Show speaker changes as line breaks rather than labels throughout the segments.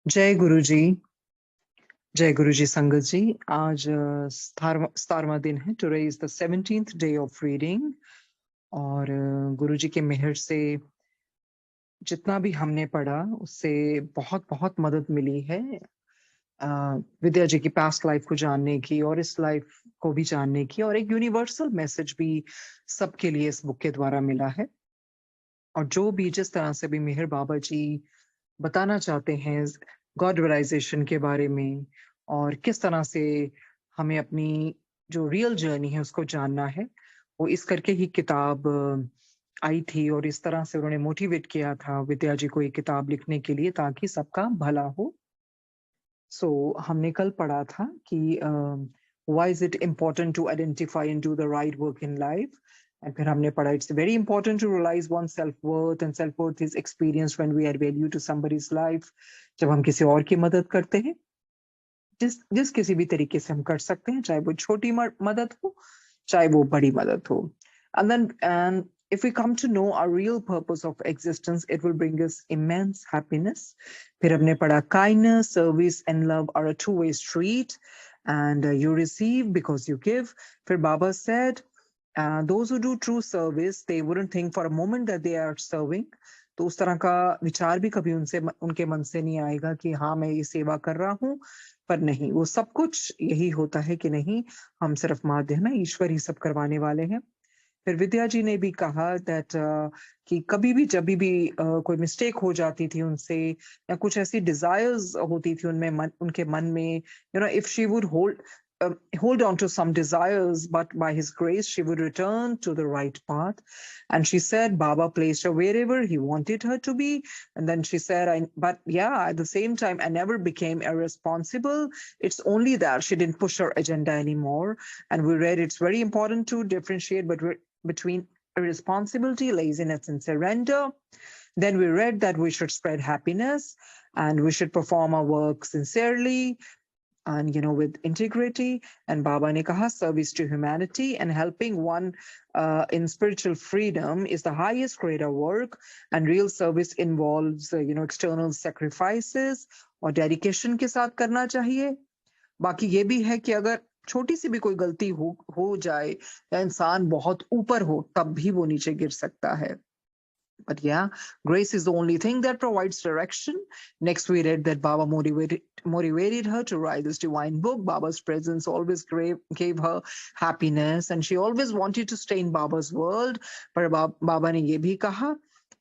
जय गुरु जी। जय गुरु जी संगत जी। आज 17वां दिन है। Today is the 17th day of reading. और गुरु जी के मेहर से जितना भी हमने पढ़ा उससे बहुत बहुत मदद मिली है। अ, विद्या जी की पास्ट लाइफ को जानने की और इस लाइफ को भी जानने की, और एक यूनिवर्सल मैसेज भी सबके लिए इस बुक के द्वारा मिला है। और जो भी जिस तरह से भी मेहर बाबा जी बताना चाहते हैं गॉड रियलाइजेशन के बारे में, और किस तरह से हमें अपनी जो रियल जर्नी है उसको जानना है, वो इस करके ही किताब आई थी। और इस तरह से उन्होंने मोटिवेट किया था विद्या जी को ये किताब लिखने के लिए, ताकि सबका भला हो। सो हमने कल पढ़ा था कि why is it important to identify and do the right work in life. And फिर हमने पढ़ा it's very important to realise one self worth, and self worth is experience when we add value to somebody's life. जब हम किसी और की मदद करते हैं, जिस जिस किसी भी तरीके से हम कर सकते हैं, चाहे वो छोटी मदद हो, चाहे वो बड़ी मदद हो। And if we come to know our real purpose of existence, it will bring us immense happiness. फिर हमने पढ़ा kindness, service and love are a two-way street, and you receive because you give. फिर Baba said, those who do true service, they wouldn't think for a moment that they are serving. तो उस तरह का विचार भी कभी उनके मन से नहीं आएगा कि हाँ मैं ये सेवा कर रहा हूँ। पर नहीं, वो सब कुछ यही होता है कि नहीं, हम सिर्फ माध्यम है, ईश्वर ही सब करवाने वाले हैं। फिर विद्या जी ने भी कहा दैट कि कभी भी जब भी कोई मिस्टेक हो जाती थी उनसे, या कुछ ऐसी डिजायर्स होती थी उनके मन में, if she would hold on to some desires, but by his grace she would return to the right path. And she said Baba placed her wherever he wanted her to be. And then she said, but yeah, at the same time, I never became irresponsible. It's only that she didn't push her agenda anymore. And we read it's very important to differentiate between irresponsibility, laziness, and surrender. Then we read that we should spread happiness, and we should perform our work sincerely and with integrity. And Baba ne kaha service to humanity and helping one in spiritual freedom is the highest grade of work, and real service involves external sacrifices और dedication के साथ करना चाहिए। बाकी ये भी है कि अगर छोटी सी भी कोई गलती हो जाए, या इंसान बहुत ऊपर हो, तब भी वो नीचे गिर सकता है। But yeah, grace is the only thing that provides direction. Next, we read that Baba motivated her to write this divine book. Baba's presence always gave her happiness, and she always wanted to stay in Baba's world. पर बाबा ने ये भी कहा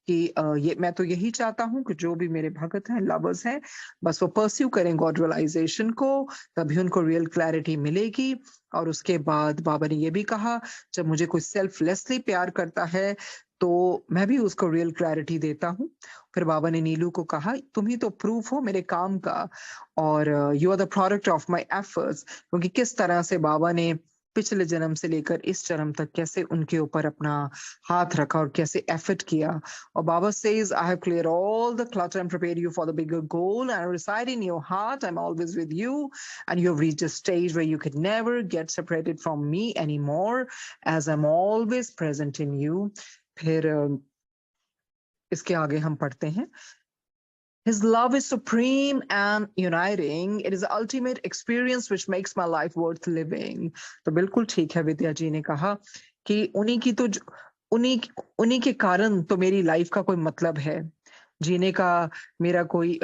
कि ये मैं तो यही चाहता हूँ कि जो भी मेरे भगत हैं, लवर्स हैं, बस वो परस्यू करें गॉड रियलाइजेशन को, तभी उनको रियल क्लैरिटी मिलेगी। और उसके बाद बाबा ने ये भी कहा, जब मुझे कोई सेल्फलेसली प्यार करता है तो मैं भी उसको रियल क्लैरिटी देता हूँ। फिर बाबा ने नीलू को कहा, तुम ही तो प्रूफ हो मेरे काम का, और you are the product of my efforts. क्योंकि किस तरह से बाबा ने पिछले जन्म से लेकर इस जन्म तक कैसे उनके ऊपर अपना हाथ रखा और कैसे एफर्ट किया। और बाबा says, I have cleared all the clutter and prepared you for the bigger goal, and I reside in your heart. I'm always with you, and you have reached a stage where you could never get separated from me anymore, as I'm always present in you. फिर इसके आगे हम पढ़ते हैं, His love is supreme and uniting. It is the ultimate experience which makes my life worth living. तो बिल्कुल ठीक है, विद्या जी ने कहा कि उन्हीं उन्हीं के कारण तो मेरी लाइफ का कोई मतलब है, जीने का मेरा कोई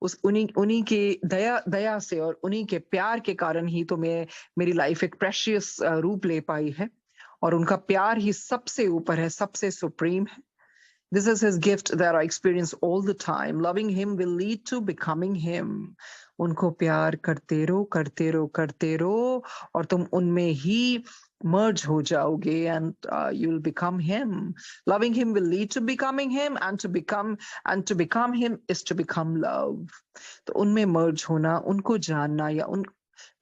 उस उन्हीं उन्हीं के दया से और उन्हीं के प्यार के कारण ही तो मेरी लाइफ एक प्रेशियस रूप ले पाई है। और उनका प्यार ही सबसे ऊपर है, सबसे सुप्रीम है। This is his gift that I experience all the time. Loving him will lead to becoming him. उनको प्यार करते रहो, करते रहो, करते रहो, और तुम उनमें ही merge हो जाओगे, and you'll become him. Loving him will lead to becoming him, and to become him is to become love. तो उनमें merge होना, उनको जानना, या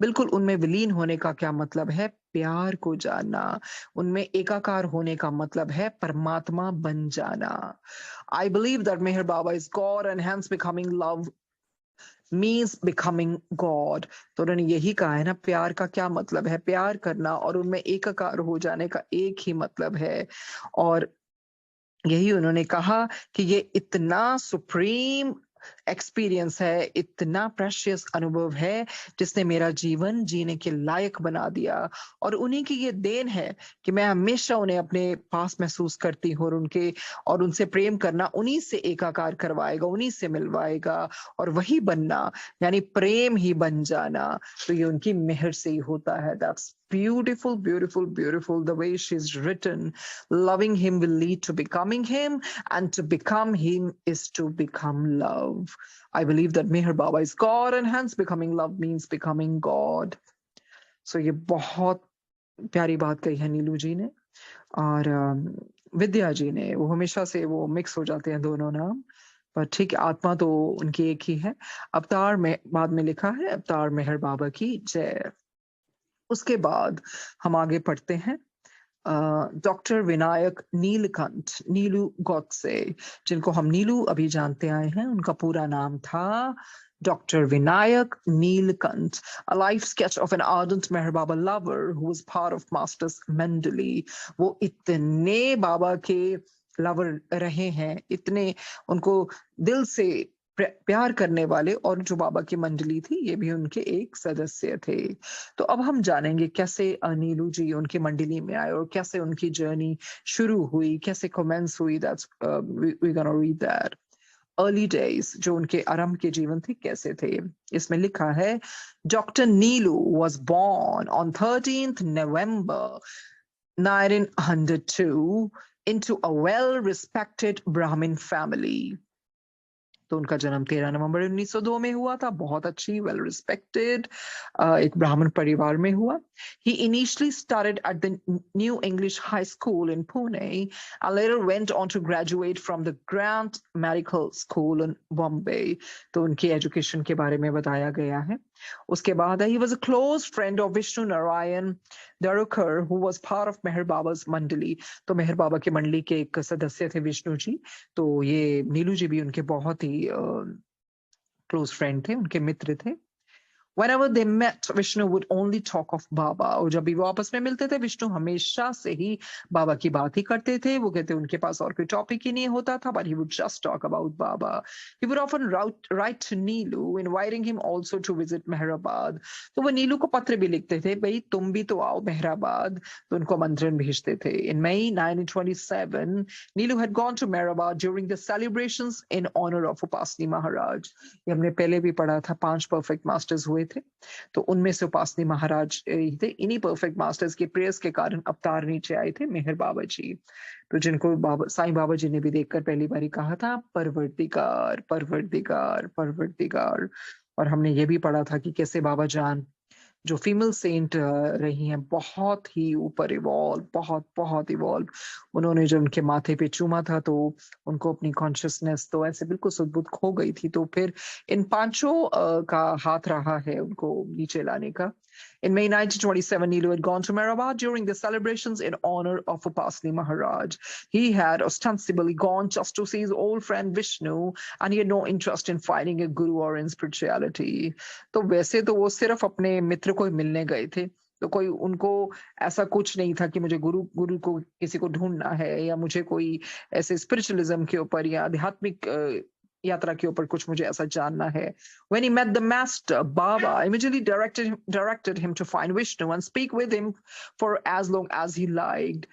बिल्कुल उनमें विलीन होने का क्या मतलब है? प्यार को जानना। उनमें एकाकार होने का मतलब है परमात्मा बन जाना। I believe that Meher Baba is God, and hence becoming love means becoming God. तो उन्होंने यही कहा है ना, प्यार का क्या मतलब है? प्यार करना और उनमें एकाकार हो जाने का एक ही मतलब है। और यही उन्होंने कहा कि ये इतना सुप्रीम एक्सपीरियंस है, इतना प्रेशियस अनुभव है जिसने मेरा जीवन जीने के लायक बना दिया। और उन्हीं की ये देन है कि मैं हमेशा उन्हें अपने पास महसूस करती हूँ, और उनसे प्रेम करना उन्हीं से एकाकार करवाएगा, उन्हीं से मिलवाएगा, और वही बनना यानी प्रेम ही बन जाना, तो ये उनकी मेहर से ही होता है। That's beautiful, beautiful, beautiful, the way she's written. Loving him will lead to becoming him, and to become him is to become love. I believe that Meher Baba is God, and hence becoming love means becoming God. So ये बहुत प्यारी बात कही है नीलू जी ने। और विद्या जी ने, वो हमेशा से वो मिक्स हो जाते हैं दोनों नाम, पर ठीक है, आत्मा तो उनकी एक ही है। अवतार में बाद में लिखा है, अवतार मेहर बाबा की जय। उसके बाद हम आगे पढ़ते हैं डॉक्टर विनायक नीलकंठ, नीलू गॉडसे, जिनको हम नीलू अभी जानते आए हैं। उनका पूरा नाम था doctor Vinayak Neelkanth, a life sketch of an ardent Meher Baba lover who was part of Masters Mandali। वो इतने बाबा के लवर रहे हैं, इतने उनको दिल से प्यार करने वाले, और जो बाबा की मंडली थी ये भी उनके एक सदस्य थे। तो अब हम जानेंगे कैसे नीलू जी उनकी मंडली में आए और कैसे उनकी जर्नी शुरू हुई, कैसे कमेंस हुई। That's we gonna read that. Early days, जो उनके आरंभ के जीवन थे कैसे थे। इसमें लिखा है, doctor Neelu was born on 13th November 1902 into a well-respected Brahmin family। तो उनका जन्म 13 नवंबर 1902 में हुआ था। बहुत अच्छी, वेल रिस्पेक्टेड एक ब्राह्मण परिवार में हुआ। He initially started at the New English High School in Pune and later went on to graduate from the Grant Medical School in Bombay। तो उनकी एजुकेशन के बारे में बताया गया है। उसके बाद he was a close friend of Vishnu Narayan Darukar who was part of Meher Baba's Mandali। तो मेहर बाबा के मंडली के एक सदस्य थे विष्णु जी। तो ये नीलू जी भी उनके बहुत ही क्लोज फ्रेंड थे, उनके मित्र थे। Whenever they met, Vishnu would only talk of Baba। और जब भी वो आपस में मिलते थे, विष्णु हमेशा से ही बाबा की बात ही करते थे। वो कहते उनके पास और कोई टॉपिक ही नहीं होता था, but he would just talk about Baba। He would often write to Neelu, inviting him also to visit Meherabad। तो वो नीलू को पत्र भी लिखते थे, भाई तुम भी तो आओ मेहराबाद, तो उनको आमंत्रण भेजते थे। In May 1927, Neelu had gone to Meherabad during the celebrations in honor of Upasni Maharaj। ये हमने पहले भी पढ़ा था, 5 परफेक्ट मास्टर्स हुए थे, तो उनमें से उपासनी महाराज ही थे। इन्हीं परफेक्ट मास्टर्स के प्रेयर्स के कारण अवतार नीचे आए थे मेहर बाबा जी, तो जिनको साईं बाबा जी ने भी देखकर पहली बार कहा था, परवरदिगार परवरदिगार परवरदिगार। और हमने ये भी पढ़ा था कि कैसे बाबा जान जो फीमेल सेंट रही हैं, बहुत ही ऊपर इवॉल्व, बहुत बहुत इवॉल्व। उन्होंने जब उनके माथे पे चूमा था तो उनको अपनी कॉन्शियसनेस तो ऐसे बिल्कुल सुदबुद खो गई थी। तो फिर इन पांचों का हाथ रहा है उनको नीचे लाने का। In May 1927, Neelu had gone to Meherabad during the celebrations in honor of Upasni Maharaj। He had ostensibly gone just to see his old friend Vishnu, and he had no interest in finding a guru or in spirituality। तो वैसे तो वो सिर्फ अपने मित्र को ही मिलने गए थे, तो कोई उनको ऐसा कुछ नहीं था कि मुझे गुरु गुरु को किसी को ढूंढना है, या मुझे कोई ऐसे स्पिरिचुअलिज्म के ऊपर या आध्यात्मिक यात्रा के ऊपर कुछ मुझे ऐसा जानना है। When he met the master, Baba immediately directed him to find Vishnu and speak with him for as long as he liked।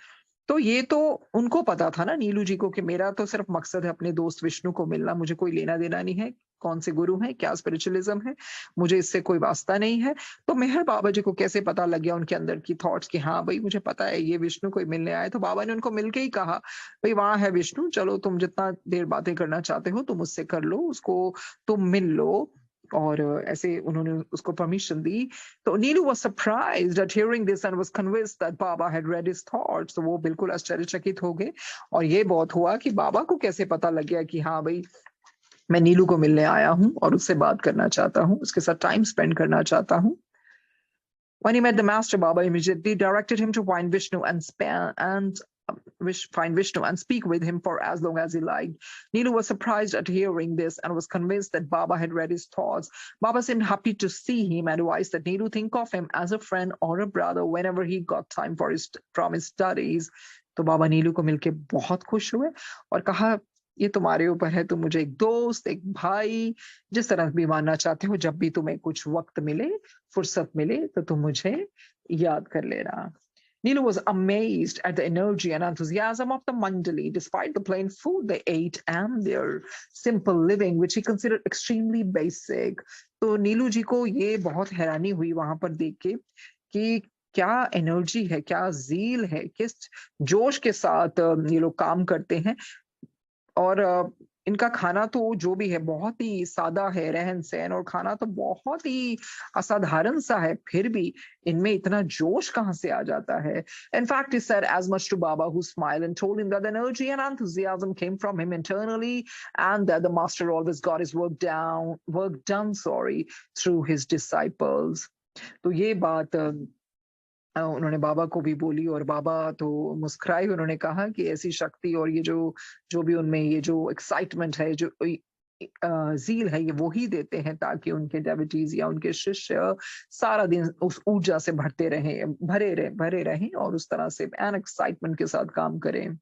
तो ये तो उनको पता था ना नीलू जी को कि मेरा तो सिर्फ मकसद है अपने दोस्त विष्णु को मिलना, मुझे कोई लेना देना नहीं है कौन से गुरु हैं, क्या स्पिरिचुअलिज्म है, मुझे इससे कोई वास्ता नहीं है। तो मेहर बाबा जी को कैसे पता लग गया उनके अंदर की थॉट्स कि हाँ भाई मुझे पता है ये विष्णु को मिलने आए। तो बाबा ने उनको मिलके ही कहा, भाई वहां है विष्णु, चलो तुम जितना देर बातें करना चाहते हो तुम उससे कर लो, उसको तुम मिल लो। और ऐसे उन्होंने उसको परमिशन दी। तो नीलू was surprised at hearing this and was convinced that Baba had read his thoughts। तो वो बिल्कुल आश्चर्यचकित हो गए। और ये बहुत हुआ कि बाबा को कैसे पता लग गया कि हाँ भाई मैं नीलू को मिलने आया हूँ और उससे बात करना चाहता हूँ, उसके साथ टाइम स्पेंड करना चाहता हूँ। When he met the master, Baba immediately directed him to find Vishnu and speak with him for as long as he liked। Neelu was surprised at hearing this and was convinced that Baba had read his thoughts। Baba seemed happy to see him and advised that Neelu think of him as a friend or a brother whenever he got time from his studies। तो बाबा नीलू को मिलके बहुत खुश हुए और कहा ये तुम्हारे ऊपर है, तुम मुझे एक दोस्त, एक भाई, जिस तरह भी मानना चाहते हो, जब भी तुम्हें कुछ वक्त मिले, फुर्सत मिले, तो तुम मुझे याद कर लेना। Neelu was amazed at the energy and enthusiasm of the Mandali, despite the plain food they ate and their simple living, which he considered extremely basic. तो नीलू जी को ये बहुत हैरानी हुई वहां पर देख के कि क्या एनर्जी है, क्या जील है, किस जोश के साथ ये लोग काम करते हैं। और इनका खाना तो जो भी है बहुत ही सादा है, रहन सहन और खाना तो बहुत ही असाधारण सा है, फिर भी इनमें इतना जोश कहाँ से आ जाता है। In fact, he said as much to Baba, who smiled and told him that the energy and enthusiasm came from him internally, and that the master always got his work done, through his disciples. तो ये बात उन्होंने बाबा को भी बोली, और बाबा तो मुस्कुराए। उन्होंने कहा कि ऐसी शक्ति और ये जो जो भी उनमें ये जो एक्साइटमेंट है, जो जील है, ये वो ही देते हैं ताकि उनके डेवोटीज या उनके शिष्य सारा दिन उस ऊर्जा से भरे रहें और उस तरह से एन एक्साइटमेंट के साथ काम करें।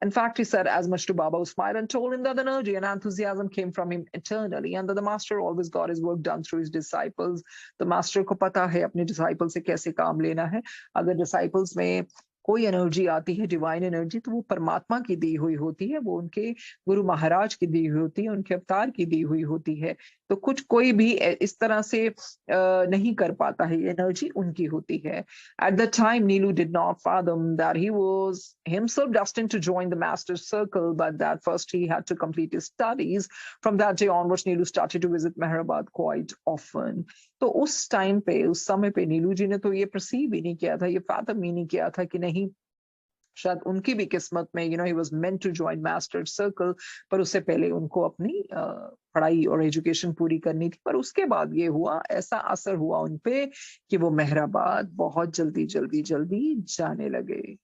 In fact, he said as much to Baba, who smiled and told him that the energy and enthusiasm came from him eternally, and that the master always got his work done through his disciples. The master को पता है अपने disciples से कैसे काम लेना है। अगर disciples में कोई एनर्जी आती है, डिवाइन एनर्जी, तो वो परमात्मा की दी हुई होती है, वो उनके गुरु महाराज की दी हुई होती है, उनके अवतार की दी हुई होती है। तो कुछ कोई भी इस तरह से नहीं कर पाता है, एनर्जी उनकी होती है। At that time, Nilu did not fathom that he was himself destined to join the master's circle, but that first he had to complete his studies. From that day onwards, Nilu started to visit Mehrabad quite often. तो उस time पे, उस समय पे नीलू जी ने तो ये perceive ही नहीं किया था, ये फाथम ही नहीं किया था कि नहीं, शायद उनकी भी किस्मत में ही was meant to join master circle, पर उससे पहले उनको अपनी पढ़ाई और एजुकेशन पूरी करनी थी। पर उसके बाद ये हुआ, ऐसा असर हुआ उनपे कि वो मेहराबाद बहुत जल्दी जल्दी जल्दी जाने लगे।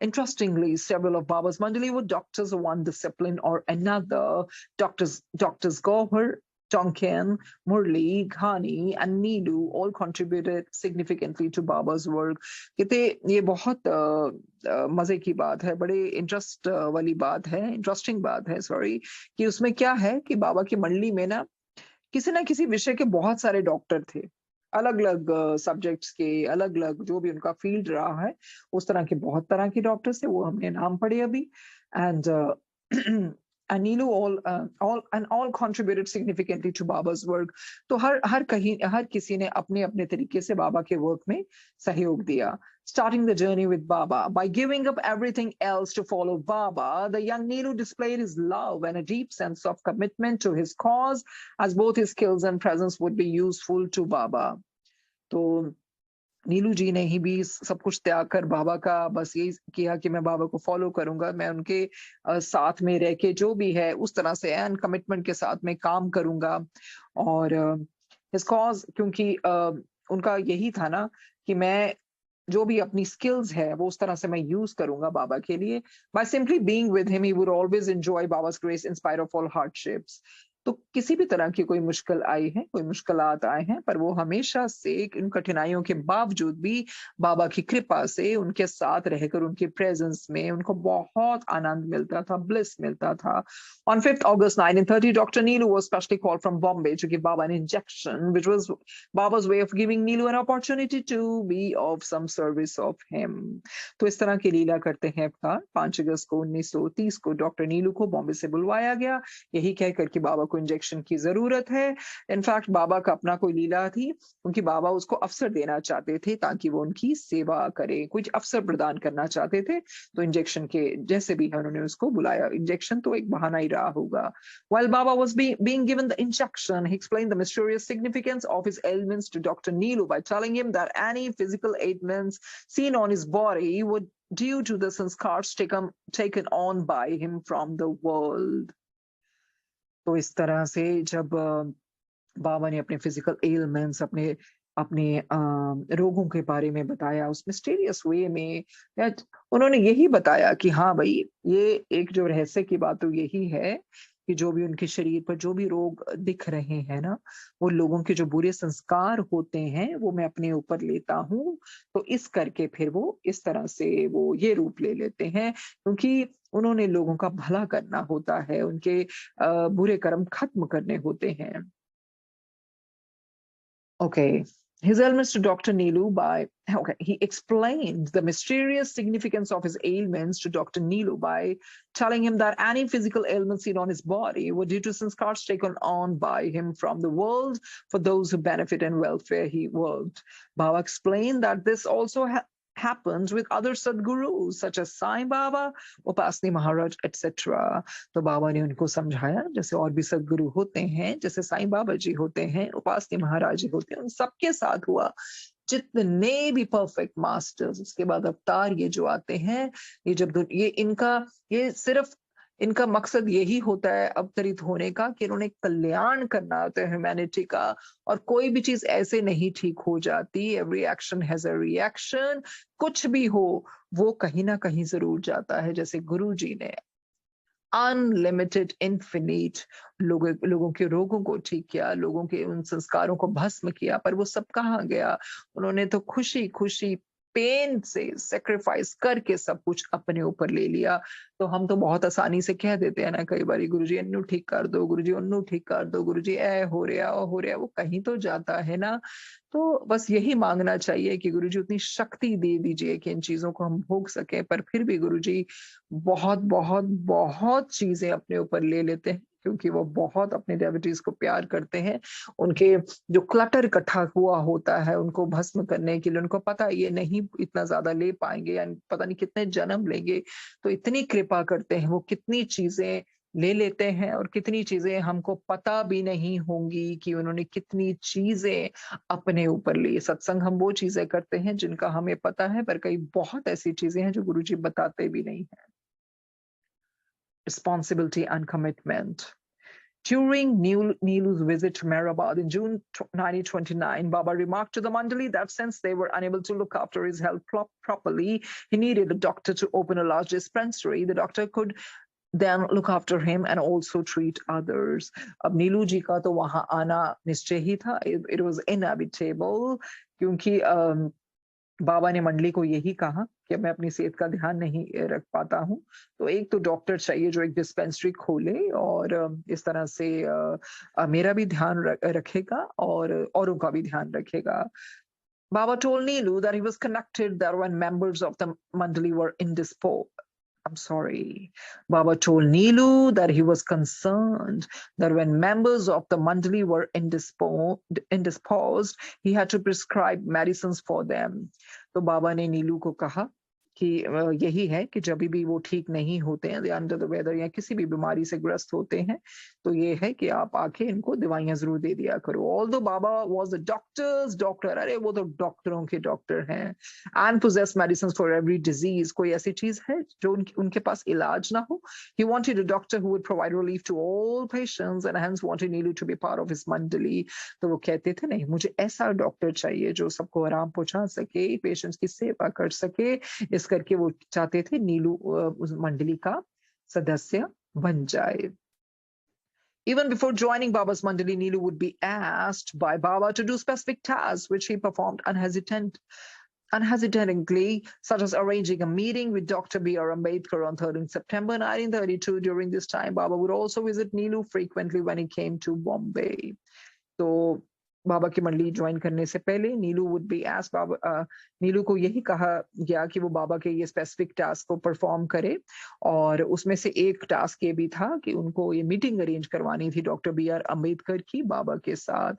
Interestingly, several of Baba's Mandali were doctors of one discipline or another. Doctors Gohar, Tonkin, Murli, Ghani, and Nilu all contributed significantly to Baba's work. कहते ये बहुत मजे की बात है, बड़े इंटरेस्ट वाली बात है, इंटरेस्टिंग बात है, सॉरी, कि उसमें क्या है कि बाबा की मंडली में ना किसी विषय के बहुत सारे डॉक्टर थे, अलग अलग सब्जेक्ट्स के, अलग अलग जो भी उनका फील्ड रहा है, उस तरह के बहुत तरह के डॉक्टर्स थे, वो हमने नाम पढ़े अभी। And and Neelu all contributed significantly to Baba's work. तो हर किसी ने अपने अपने तरीके से बाबा के वर्क में सहयोग दिया। Starting the journey with Baba, by giving up everything else to follow Baba, the young Neelu displayed his love and a deep sense of commitment to his cause, as both his skills and presence would be useful to Baba. तो नीलू जी ने ही भी सब कुछ त्याग कर बाबा का बस यही किया कि मैं बाबा को फॉलो करूंगा, मैं उनके साथ में रह के जो भी है उस तरह से एन कमिटमेंट के साथ में काम करूंगा। और हिज कॉज, क्योंकि उनका यही था ना कि मैं जो भी अपनी स्किल्स है वो उस तरह से मैं यूज करूंगा बाबा के लिए। By simply being with him he would always enjoy Baba's grace in spite of all hardships. तो किसी भी तरह की कोई मुश्किल आई है, कोई मुश्किलात आए हैं, पर वो हमेशा से इन कठिनाइयों के बावजूद भी बाबा की कृपा से उनके साथ रहकर उनके प्रेजेंस में उनको बहुत आनंद मिलता था, ब्लिस मिलता था। On 5th August 1930, Dr. Neelu was specially called from Bombay to give Baba an injection, which was Baba's way of giving Neelu an opportunity to be of some service of him. तो इस तरह की लीला करते हैं अवतार। 5 अगस्त को 1930 को doctor नीलू को बॉम्बे से बुलवाया गया, यही कहकर कि बाबा को इंजेक्शन की जरूरत है। इनफैक्ट बाबा का अपना कोई लीला थी, क्योंकि बाबा उसको अवसर देना चाहते थे ताकि वो उनकी सेवा करे, कुछ अवसर प्रदान करना चाहते थे, तो इंजेक्शन के जैसे भी है उन्होंने उसको बुलाया। इंजेक्शन तो एक बहाना ही रहा होगा। While Baba was being given the injection, he explained the mysterious significance of his ailments to Dr. Neelu by telling him that any physical ailments seen on his body would due to the sanskars taken on by him from the world. तो इस तरह से जब बाबा ने अपने physical elements, अपने अपने रोगों के बारे में बताया उस मिस्टीरियस वे में, उन्होंने यही बताया कि हाँ भाई, ये एक जो रहस्य की बात तो यही है कि जो भी उनके शरीर पर जो भी रोग दिख रहे हैं ना, वो लोगों के जो बुरे संस्कार होते हैं वो मैं अपने ऊपर लेता हूँ। तो इस करके फिर वो इस तरह से वो ये रूप ले लेते हैं, क्योंकि उन्होंने लोगों का भला करना होता है, उनके बुरे कर्म खत्म करने होते हैं। Okay. His ailments to Dr. Neelu by, okay, he explained the mysterious significance of his ailments to Dr. Neelu by telling him that any physical ailments seen on his body were due to sanskars taken on by him from the world for those who benefit and welfare he worked. Baba explained that this also happens with other Sadgurus such as Sai Baba, Upasni Maharaj, etc. तो बाबा ने उनको समझाया जैसे और भी सदगुरु होते हैं, जैसे साईं बाबा जी होते हैं, उपासनी महाराज जी होते हैं, उन सबके साथ हुआ। जितने भी परफेक्ट मास्टर्स उसके बाद अवतार ये जो आते हैं, ये जब ये इनका ये सिर्फ इनका मकसद यही होता है अवतरित होने का कि इन्होंने कल्याण करना होता है ह्यूमैनिटी का, और कोई भी चीज ऐसे नहीं ठीक हो जाती। Every action has a reaction, कुछ भी हो वो कहीं ना कहीं जरूर जाता है। जैसे गुरु जी ने अनलिमिटेड इन्फिनिट लोगों के रोगों को ठीक किया, लोगों के उन संस्कारों को भस्म किया, पर वो सब कहाँ गया? उन्होंने तो खुशी खुशी पेन से सेक्रीफाइस करके सब कुछ अपने ऊपर ले लिया। तो हम तो बहुत आसानी से कह देते हैं ना कई बार, गुरुजी अन्नू ठीक कर दो, गुरुजी अन्नू ठीक कर दो, गुरुजी ए हो रहा ओ हो रहा, वो कहीं तो जाता है ना। तो बस यही मांगना चाहिए कि गुरुजी उतनी शक्ति दे दीजिए कि इन चीजों को हम भोग सके। पर फिर भी गुरुजी बहुत बहुत बहुत चीजें अपने ऊपर ले लेते हैं, क्योंकि वो बहुत अपने डेवोटीज को प्यार करते हैं। उनके जो क्लटर इकट्ठा हुआ होता है उनको भस्म करने के लिए, उनको पता है ये नहीं इतना ज्यादा ले पाएंगे या पता नहीं कितने जन्म लेंगे, तो इतनी कृपा करते हैं वो, कितनी चीजें ले लेते हैं और कितनी चीजें हमको पता भी नहीं होंगी कि उन्होंने कितनी चीजें अपने ऊपर ली। सत्संग हम वो चीजें करते हैं जिनका हमें पता है, पर कई बहुत ऐसी चीजें हैं जो गुरुजी बताते भी नहीं है। Responsibility and commitment. During Neelu's visit to Mehrabad in June 1929, Baba remarked to the Mandali that since they were unable to look after his health properly, he needed a doctor to open a large dispensary. The doctor could then look after him and also treat others. अब नीलू जी का तो वहां आना निश्चय ही था, it was inevitable, क्योंकि बाबा ने मंडली को यही कहा कि मैं अपनी सेहत का ध्यान नहीं रख पाता हूँ, तो एक तो डॉक्टर चाहिए जो एक डिस्पेंसरी खोले और इस तरह से मेरा भी ध्यान रखेगा और औरों का भी ध्यान रखेगा। Baba told Neelu that he was connected that when members of the Mandali were indisposed. I'm sorry. Baba told Neelu that he was concerned that when members of the Mandali were indisposed, he had to prescribe medicines for them. तो बाबा ने नीलू को कहा कि यही है कि जब भी वो ठीक नहीं होते हैं, अंडर द वेदर या किसी भी बीमारी से ग्रस्त होते हैं, तो ये है कि आप आके इनको दवाइयां जरूर दे दिया करो। Although Baba was a doctor's doctor, अरे वो तो डॉक्टरों के डॉक्टर हैं, and possesses medicine for every disease, कोई ऐसी चीज है जो उनके पास इलाज ना हो। He wanted a doctor who would provide relief to all patients and hence wanted Neelu to be part of his mandali. तो वो कहते थे नहीं, मुझे ऐसा डॉक्टर चाहिए जो सबको आराम पहुंचा सके, पेशेंट्स की सेवा कर सके। इस करके वो चाहते थे नीलू उस मंडली का सदस्य बन जाए। Even before joining Baba's Mandali, Neelu would be asked by Baba to do specific tasks, which he performed unhesitatingly, such as arranging a meeting with Dr. B.R. Ambedkar on 13 September 1932. During this time, Baba would also visit Neelu frequently when he came to Bombay. So बाबा की मंडली join करने से पहले नीलू would be एस्क्ड, बाबा नीलू को यही कहा गया कि वो बाबा के ये स्पेसिफिक टास्क को परफॉर्म करे, और उसमें से एक टास्क ये भी था कि उनको ये मीटिंग अरेंज करवानी थी डॉक्टर बी आर अम्बेडकर की बाबा के साथ।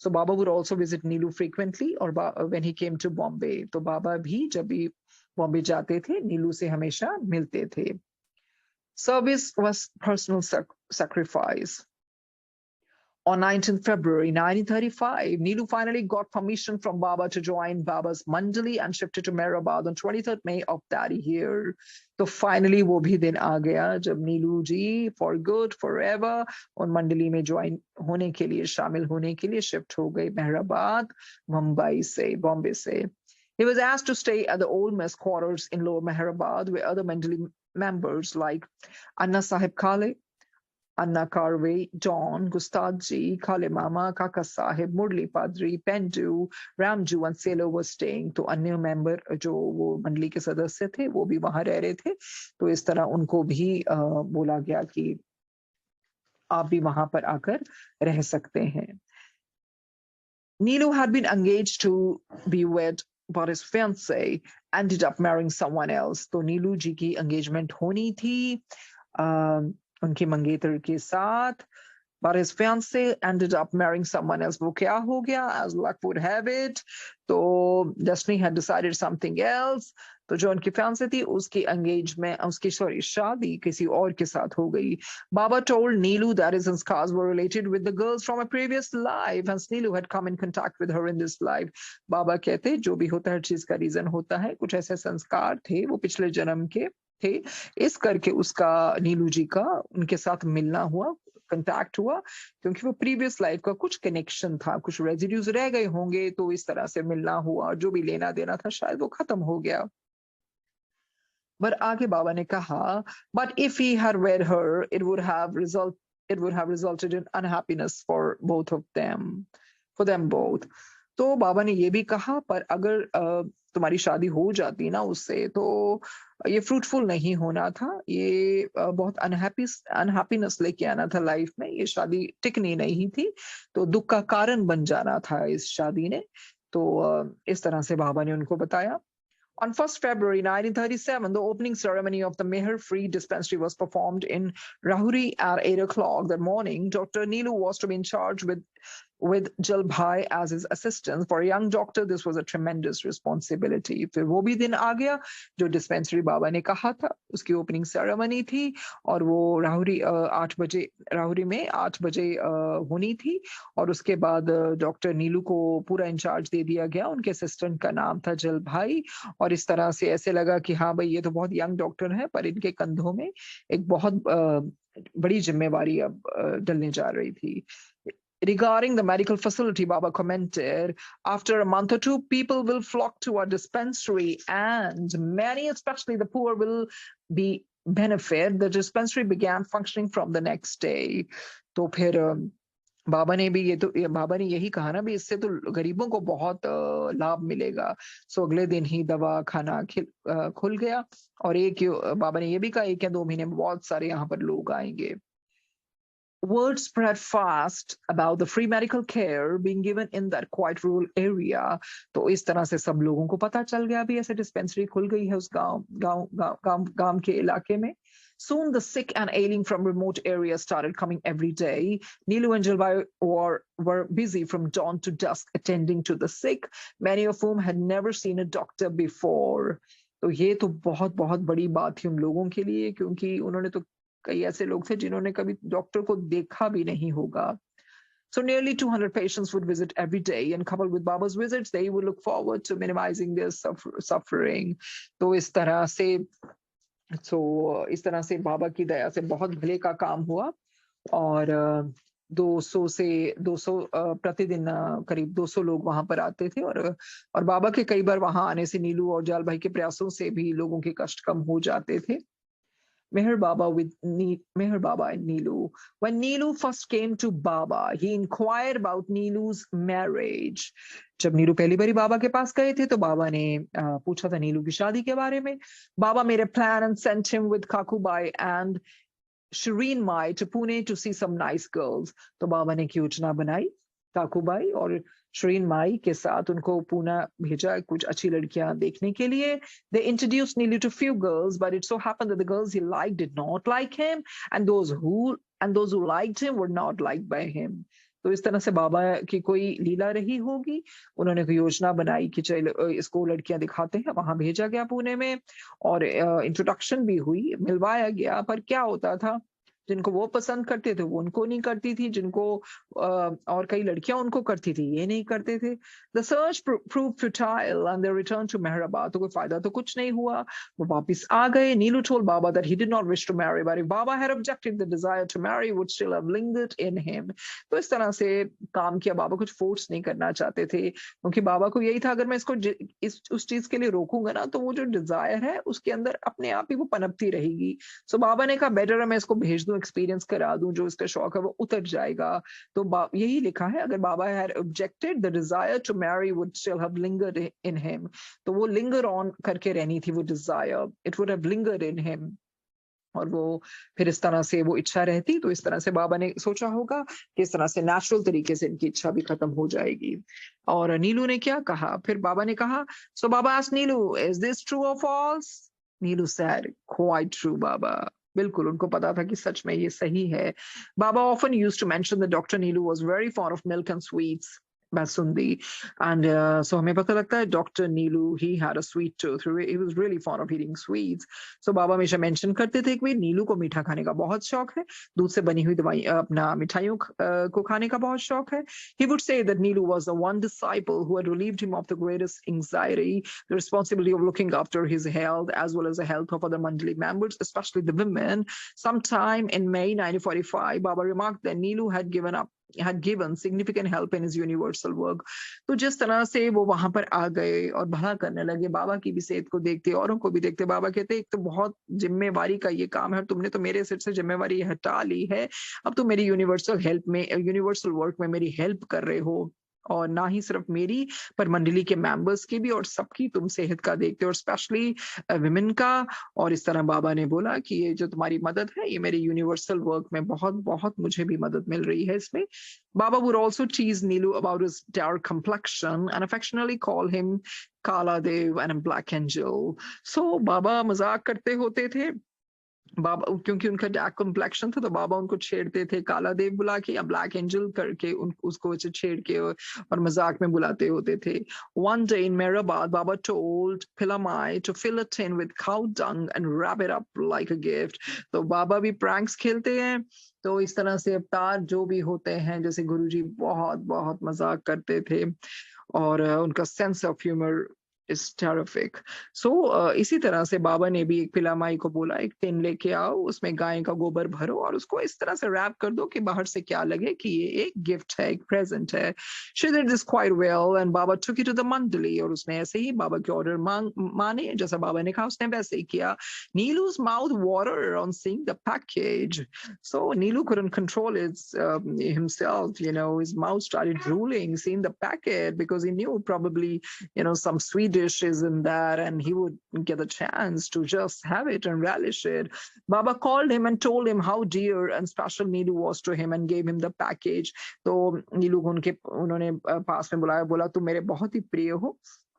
So Baba would also visit Nilu frequently, और when he came to Bombay, तो बाबा भी जब भी बॉम्बे जाते थे नीलू से हमेशा मिलते थे। Service was personal sacrifice. On 19th February 1935, Neelu finally got permission from Baba to join Baba's Mandali and shifted to Mehrabad on 23rd May of that year. तो finally वो भी दिन आ गया जब नीलू जी for good forever उन मंडली में join होने के लिए, शामिल होने के लिए शिफ्ट हो गए मेहराबाद, मुंबई से, बॉम्बे से। He was asked to stay at the old mess quarters in Lower Mehrabad, where other Mandali members like Anna Sahib Kale, Anna Carvey, Don, Gustaji, Khale Mama, Kaka Sahib, Murli Padri, Pendu, Ramju and Sailor was staying. तो अन्य member जो वो मंडली के सदस्य थे वो भी वहां रह रहे थे, तो इस तरह उनको भी बोला गया कि आप भी वहां पर आकर रह सकते हैं। Nilu had been engaged to be wed, but his fiancé ended up marrying someone else. तो नीलू जी की एंगेजमेंट होनी थी उनके मंगेतर के साथ, but his fiancé ended up marrying someone else. वो क्या हो गया? As luck would have it, तो Destiny had decided something else. तो जो उनकी fiancé थी उसकी engagement, उसकी शादी किसी और के साथ हो गई। Baba told Neelu that his sanskars were related with the girls from a previous life, hence Neelu had come in contact with her in this life. बाबा कहते जो भी होता है हर चीज का रीजन होता है, कुछ ऐसे संस्कार थे वो पिछले जन्म के थे, इस करके उसका नीलू जी का उनके साथ मिलना हुआ, कंटैक्ट हुआ, क्योंकि वो प्रीवियस लाइफ का कुछ कनेक्शन था, कुछ रेजिड्यूज रह गए होंगे, तो इस तरह से मिलना हुआ, जो भी लेना देना था शायद वो खत्म हो गया। पर आगे बाबा ने कहा, but if he had wed her, it would have resulted in unhappiness for both of them, for them both. तो बाबा ने ये भी कहा, पर अगर तुम्हारी शादी हो जाती ना उससे, तो ये फ्रूटफुल नहीं होना था, ये बहुत अनहैप्पीनेस लेके आना था लाइफ में, ये शादी टिकनी नहीं थी, तो दुख का कारण बन जाना था इस शादी ने। तो इस तरह से बाबा ने उनको बताया। On 1st February 1937, the opening ceremony of the Meher-Free Dispensary was performed in Rahuri at 8 o'clock that morning. Dr. Neelu was to be in charge with Jalbhai as his assistant. For a young doctor, this was a tremendous responsibility. फिर वो भी दिन आ गया जो dispensary बाबा ने कहा था, उसकी ओपनिंग सेरेमनी थी और वो राहुरी 8 बजे राहुरी में 8 बजे होनी थी, और उसके बाद डॉक्टर नीलू को पूरा इंचार्ज दे दिया गया, उनके असिस्टेंट का नाम था जलभाई, और इस तरह से ऐसे लगा कि हाँ भाई ये तो बहुत यंग डॉक्टर है, पर इनके कंधों में एक बहुत बड़ी जिम्मेवारी अब डलने जा रही थी। Regarding the medical facility, Baba commented, after a month or two, people will flock to our dispensary and many, especially the poor, will be benefit. The dispensary began functioning from the next day. तो फिर बाबा ने भी बाबा ने यही कहा ना भी इससे तो गरीबों को बहुत लाभ मिलेगा। सो अगले दिन ही दवा खाना खुल गया, और बाबा ने ये भी कहा 1 या 2 महीने में बहुत सारे यहाँ पर लोग आएंगे। Word spread fast about the free medical care being given in that quite rural area. तो इस तरह से सब लोगों को पता चल गया भी ऐसे डिस्पेंसरी खुल गई है उस गांव के इलाके में। Soon the sick and ailing from remote areas started coming every day. Neelu and Jalbai were busy from dawn to dusk attending to the sick, many of whom had never seen a doctor before. तो ये तो बहुत बहुत बड़ी बात थी उन लोगों के लिए, क्योंकि उन्होंने तो कई ऐसे लोग थे जिन्होंने कभी डॉक्टर को देखा भी नहीं होगा। So nearly 200 patients would visit every day, and coupled with Baba's visits, they would look forward to minimizing their suffering. तो इस तरह से बाबा की दया से बहुत भले का काम हुआ, और 200 प्रतिदिन करीब 200 लोग वहां पर आते थे, और बाबा के कई बार वहां आने से नीलू और जाल भाई के प्रयासों से भी लोगों के कष्ट कम हो जाते थे। Meher Baba and Neelu. When Neelu first came to Baba, he inquired about Neelu's marriage. जब नीलू पहली बारी बाबा के पास गए थे तो बाबा ने पूछा था नीलू की शादी के बारे में। Baba made a plan and sent him with Kakubai and Shireen Mai to Pune to see some nice girls. तो बाबा ने की योजना बनाई, काकूबाई और श्रीन माई के साथ उनको पूना भेजा कुछ अच्छी लड़कियां देखने के लिए। They introduced Neelu to few girls, but it so happened that the girls he liked did not like him, and those who liked him were not liked by him. तो इस तरह से बाबा की कोई लीला रही होगी, उन्होंने कोई योजना बनाई कि चलो इसको लड़कियां दिखाते हैं, वहां भेजा गया पुणे में, और इंट्रोडक्शन भी हुई, मिलवाया गया, पर क्या होता था जिनको वो पसंद करते थे वो उनको नहीं करती थी, जिनको और कई लड़कियां उनको करती थी ये नहीं करते थे। The search proved futile and they returned to Meherabad. तो कोई फायदा तो कुछ नहीं हुआ, वो वापस आ गए। Neelu told Baba that he did not wish to marry, but if Baba had objected, the desire to marry would still have lingered in him. तो इस तरह से काम किया, बाबा कुछ फोर्स नहीं करना चाहते थे, क्योंकि बाबा को यही था अगर मैं इसको उस चीज के लिए रोकूंगा ना तो वो जो डिजायर है उसके अंदर अपने आप ही वो पनपती रहेगी। सो बाबा ने कहा बेटर है मैं इसको भेज दूं एक्सपीरियंस करा दूं, जो इसका शौक है वो उतर जाएगा। तो यही लिखा है, अगर Baba had objected the desire to marry would still have lingered in him, तो वो लिंगर ऑन करके रहनी थी वो desire, it would have lingered in him, और वो फिर इस तरह से वो इच्छा रहती, तो इस तरह से बाबा ने सोचा होगा कि इस तरह से नेचुरल तरीके से इनकी इच्छा भी खत्म हो जाएगी। और नीलू ने क्या कहा, फिर बाबा ने कहा, so Baba asked Nilu, is this true और false? Nilu said, quite true Baba. बिल्कुल, उनको पता था कि सच में ये सही है। Baba often used to mention that doctor Nilu was very fond of milk and sweets, Basundi. And so हमें पता लगता है Dr. Neelu, he had a sweet tooth. He was really fond of eating sweets. So बाबा हमेशा mention करते थे कि नीलू को मीठा खाने का बहुत शौक है, दूध से बनी हुई दवाई अपना मिठाइयों को खाने का बहुत शौक है. He would say that Neelu was the one disciple who had relieved him of the greatest anxiety, the responsibility of looking after his health as well as the health of other Mandali members, especially the women. Sometime in May 1945, Baba remarked that Neelu had given significant help in his universal work. तो जिस तरह से वो वहां पर आ गए और भला करने लगे, बाबा की भी सेहत को देखते, औरों को भी देखते, बाबा कहते एक तो बहुत जिम्मेवारी का ये काम है, तुमने तो मेरे सिर से जिम्मेवारी हटा ली है, अब तुम मेरी यूनिवर्सल वर्क में मेरी हेल्प कर रहे हो, और ना ही सिर्फ मेरी पर मंडली के मेंबर्स की भी, और सबकी तुम सेहत का देखते हो, और स्पेशली विमेन का। और इस तरह बाबा ने बोला कि ये जो तुम्हारी मदद है, ये मेरी यूनिवर्सल वर्क में बहुत बहुत मुझे भी मदद मिल रही है इसमें। बाबा would also tease Neelu about his dark complexion and affectionately call him Kala Dev and a black angel. So बाबा मजाक करते होते थे, बाबा क्योंकि उनका डार्क कॉम्प्लेक्शन था, तो बाबा उनको छेड़ते थे काला देव बुला के या ब्लैक एंजल करके, उसको छेड़ के और मजाक में बुलाते होते थे। One day in Mehrabad, Baba told Pilamai to fill a tin with cow dung and wrap it up like a gift. तो बाबा भी प्रैंक्स खेलते हैं, तो इस तरह से अवतार जो भी होते हैं, जैसे गुरुजी बहुत बहुत मजाक करते थे, और उनका sense of humour is terrific. So इसी तरह से बाबा ने भी एक पिलामाई को बोला, एक टिन लेके आओ, उसमें गाय का गोबर भरो और उसको इस तरह से रैप कर दो कि बाहर से क्या लगे कि ये एक गिफ्ट है, एक प्रेजेंट है। She did this quite well and Baba took it to the mandali, और उसने ऐसे ही बाबा के ऑर्डर माने, जैसा बाबा ने कहा उसने वैसे ही किया। नीलू's mouth watered on seeing the package. So Neelu couldn't control himself, his mouth started drooling seeing the packet, because he knew probably some sweet dishes in there, and he would get a chance to just have it and relish it. Baba called him and told him how dear and special Neelu was to him and gave him the package. तो नीलू को उन्होंने पास में बुलाया, बोला तुम मेरे बहुत ही प्रिय हो,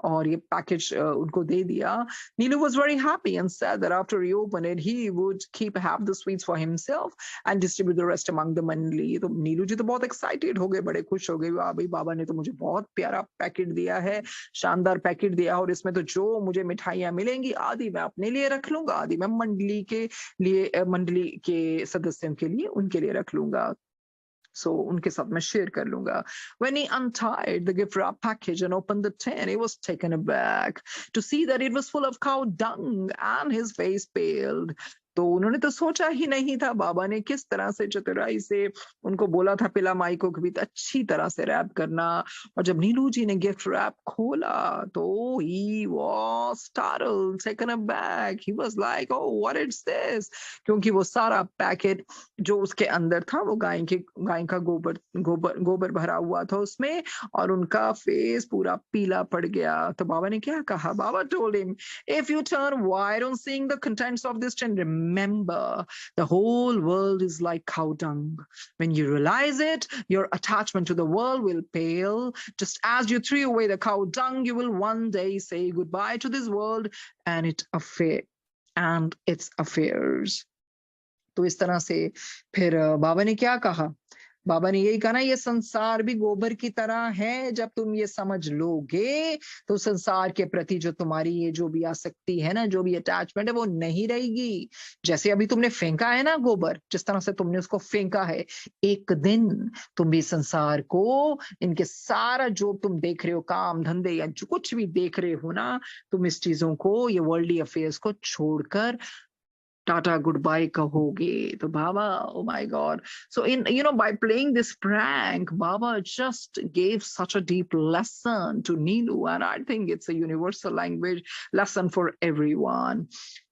और ये पैकेज उनको दे दिया। Neelu was very happy and said that after he opened it, he would keep half the sweets for himself and distribute the rest among the mandali. तो नीलू जी तो बहुत एक्साइटेड हो गए, बड़े खुश हो गए, वाह भाई बाबा ने तो मुझे बहुत प्यारा पैकेट दिया है, शानदार पैकेट दिया, और इसमें तो जो मुझे मिठाइयां मिलेंगी आदि मैं अपने लिए रख लूंगा, आदि मैं मंडली के सदस्यों के लिए उनके लिए रख लूंगा, so उनके साथ मैं शेयर कर लूंगा। When he untied the gift wrap package and opened the tin, he was taken aback to see that it was full of cow dung, and his face paled. तो उन्होंने तो सोचा ही नहीं था बाबा ने किस तरह से चतुराई से उनको बोला था पिला माई को भी अच्छी तरह से रैप करना, और जब नीलू जी ने गिफ्ट रैप खोला तो he was startled, taken aback. He was like, oh what is this? क्योंकि वो सारा पैकेट जो उसके अंदर था वो गाय का गोबर भरा हुआ था उसमें, और उनका फेस पूरा पीला पड़ गया। तो बाबा ने क्या कहा, बाबा told him, if you turn white on seeing the contents of this tin, remember the whole world is like cow dung. When you realize it, your attachment to the world will pale. Just as you threw away the cow dung, you will one day say goodbye to this world and its affairs. तो इस तरह से फिर बाबा ने क्या कहा, बाबा ने यही कहा ना, ये संसार भी गोबर की तरह है, जब तुम ये समझ लोगे तो संसार के प्रति जो तुम्हारी ये जो भी आसक्ति है ना, जो भी अटैचमेंट है, वो नहीं रहेगी। जैसे अभी तुमने फेंका है ना गोबर, जिस तरह से तुमने उसको फेंका है, एक दिन तुम भी संसार को, इनके सारा जो तुम देख रहे हो काम धंधे या जो कुछ भी देख रहे हो ना, तुम इस चीजों को, ये वर्ल्डली अफेयर्स को छोड़कर टाटा गुड बाय कहोगे। तो बाबा, oh my God. So by playing this prank, Baba just gave such a deep lesson to Neelu, and I think it's a universal language lesson for everyone.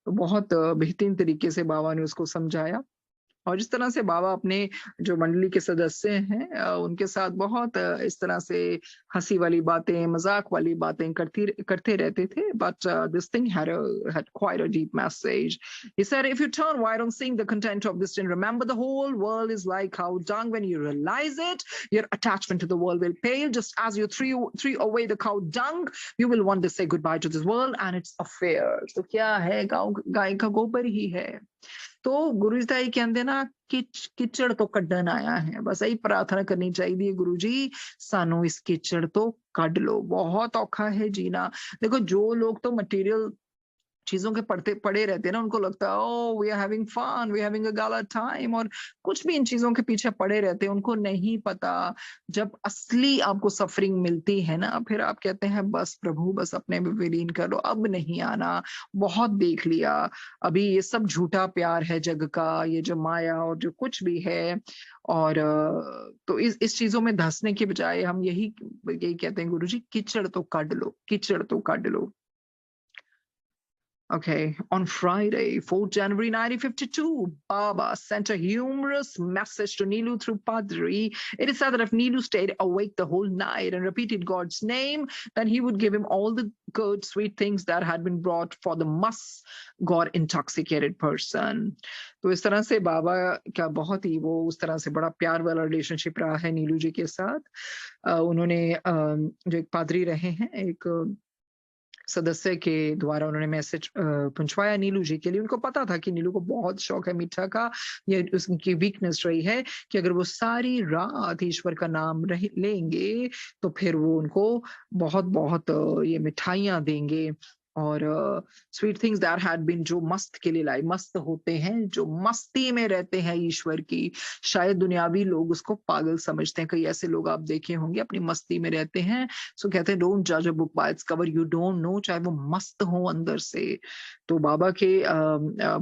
बहुत बेहतरीन तरीके से बाबा ने उसको समझाया, और जिस तरह से बाबा अपने जो मंडली के सदस्य हैं उनके साथ बहुत इस तरह से हंसी वाली बातें, मजाक वाली बातें करते रहते थे, but this thing had quite a deep message. He said, if you turn wide on seeing the content of this tin, remember the whole world is like cow dung. When you realize it, your attachment to the world will pale. Just as you threw away the cow dung, you will one day say goodbye to this world and its affairs. तो क्या है, गाय का गोबर ही है। तो गुरु जी ताई कहते ना किचड़ तो कड्डन आया है, बस यही प्रार्थना करनी चाहिए, गुरु जी सानू इस किचड़ तो कड लो, बहुत औखा है जीना। देखो जो लोग तो मटेरियल चीजों के पड़े रहते हैं ना, उनको लगता है oh we are having fun, we are having a gala time, और कुछ भी इन चीजों के पीछे पड़े रहते हैं। उनको नहीं पता जब असली आपको सफरिंग मिलती है ना, फिर आप कहते हैं बस प्रभु बस अपने में विलीन कर लो, अब नहीं आना, बहुत देख लिया, अभी ये सब झूठा प्यार है जग का, ये जो माया और जो कुछ भी है। और तो इस चीजों में धंसने के बजाय हम यही कहते हैं गुरु जी कीचड़ तो काट लो, कीचड़ तो काट लो। Okay, on Friday, 4th January 1952, Baba sent a humorous message to Nilu through Padri. It is said that if Nilu stayed awake the whole night and repeated God's name, then he would give him all the good, sweet things that had been brought for the must God intoxicated person. तो इस तरह से बाबा का बहुत ही वो उस तरह से बड़ा प्यार वाला रिलेशनशिप रहा है नीलू जी के साथ। उन्होंने जो एक पादरी रहे हैं, एक सदस्य के द्वारा उन्होंने मैसेज पहुंचवाया नीलू जी के लिए। उनको पता था कि नीलू को बहुत शौक है मीठा का, ये उसकी वीकनेस रही है कि अगर वो सारी रात ईश्वर का नाम लेंगे तो फिर वो उनको बहुत बहुत ये मिठाइयां देंगे और sweet things that had been, जो मस्त के लिए लाई, मस्त होते हैं जो मस्ती में रहते हैं ईश्वर की। शायद दुनियावी लोग उसको पागल समझते हैं, कई ऐसे लोग आप देखे होंगे अपनी मस्ती में रहते हैं। सो कहते हैं डोंट जज a book by its cover, you don't know, चाहे वो मस्त हो अंदर से। तो बाबा के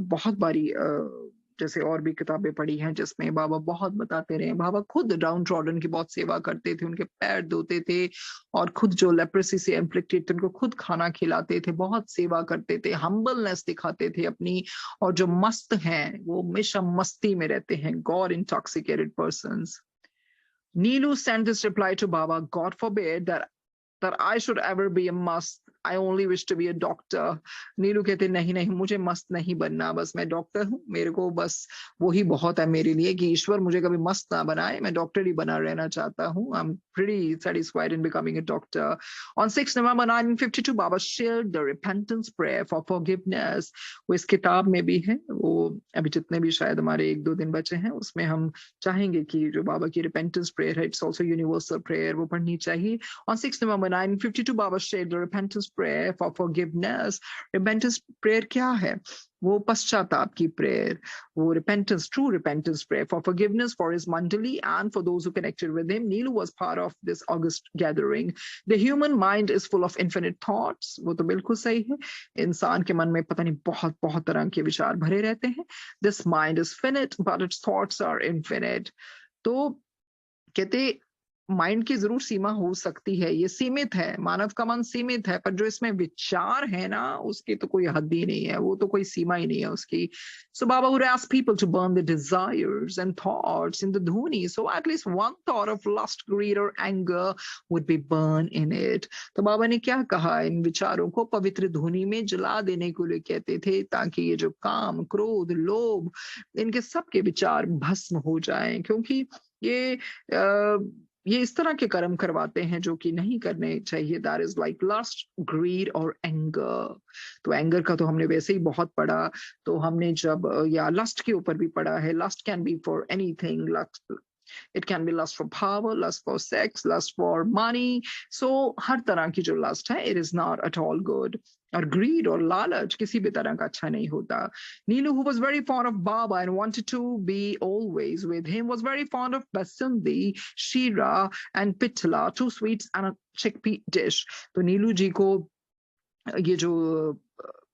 बहुत बारी जैसे और भी किताबें पढ़ी हैं जिसमें बाबा बहुत बताते रहे। बाबा खुद डाउन ट्रॉडन की बहुत सेवा करते थे, उनके पैर धोते थे और खुद जो लेप्रेसी से इन्फ्लिक्टेड थे उनको खुद खाना खिलाते थे, बहुत सेवा करते थे, हम्बलनेस दिखाते थे अपनी। और जो मस्त हैं वो हमेशा मस्ती में रहते हैं, God intoxicated persons. Nilu sent this reply to Baba, God forbid that I should ever be a must. I only wish to be a doctor. नीलू कहते नहीं नहीं, मुझे मस्त नहीं बनना, बस मैं डॉक्टर हूँ, मेरे को बस वही बहुत है मेरे लिए कि ईश्वर मुझे कभी मस्त ना बनाए, मैं डॉक्टर ही बना रहना चाहता हूँ। I'm pretty satisfied in becoming a doctor. On 6 November 1952, Baba shared the repentance prayer for forgiveness. वो इस किताब में भी है, वो अभी जितने भी शायद हमारे 1-2 दिन बचे हैं उसमें हम चाहेंगे कि जो बाबा की repentance prayer है, it's also universal prayer, वो पढ़नी चाहिए। On 6 November 1952, Baba shared the repentance prayer for forgiveness. Repentance prayer क्या है? वो पश्चाताप की प्रेयर, वो repentance, true repentance prayer for forgiveness for his mandali and for those who connected with him. Neelu was part of this august gathering. The human mind is full of infinite thoughts. वो तो बिल्कुल सही है, इंसान के मन में पता नहीं बहुत बहुत तरह के विचार भरे रहते हैं। This mind is finite, but its thoughts are infinite. तो कहते माइंड की जरूर सीमा हो सकती है, ये सीमित है, मानव का मन सीमित है, पर जो इसमें विचार है ना उसकी तो कोई हद ही नहीं है, वो तो कोई सीमा ही नहीं है उसकी। So Baba would ask people to burn the desires and thoughts in the dhuni, so at least one thought of lust, greed or anger would be burned in it. तो बाबा ने क्या कहा, इन विचारों को पवित्र धुनी में जला देने को लिए कहते थे, ताकि ये जो काम, क्रोध, लोभ, इनके सबके विचार भस्म हो जाएं, क्योंकि ये इस तरह के कर्म करवाते हैं जो कि नहीं करने चाहिए। That is like lust, greed और एंगर। तो एंगर का तो हमने वैसे ही बहुत पढ़ा, तो हमने जब या लस्ट के ऊपर भी पढ़ा है, lust can be for anything, lust it can be lust for power, lust for sex, lust for money. So हर तरह की जो lust है, it is not at all good. और greed और लालच किसी भी तरह का अच्छा नहीं होता। Neelu, who was very fond of Baba and wanted to be always with him, was very fond of basundi, shira and pitla, 2 sweets and a chickpea dish. तो नीलू जी को ये जो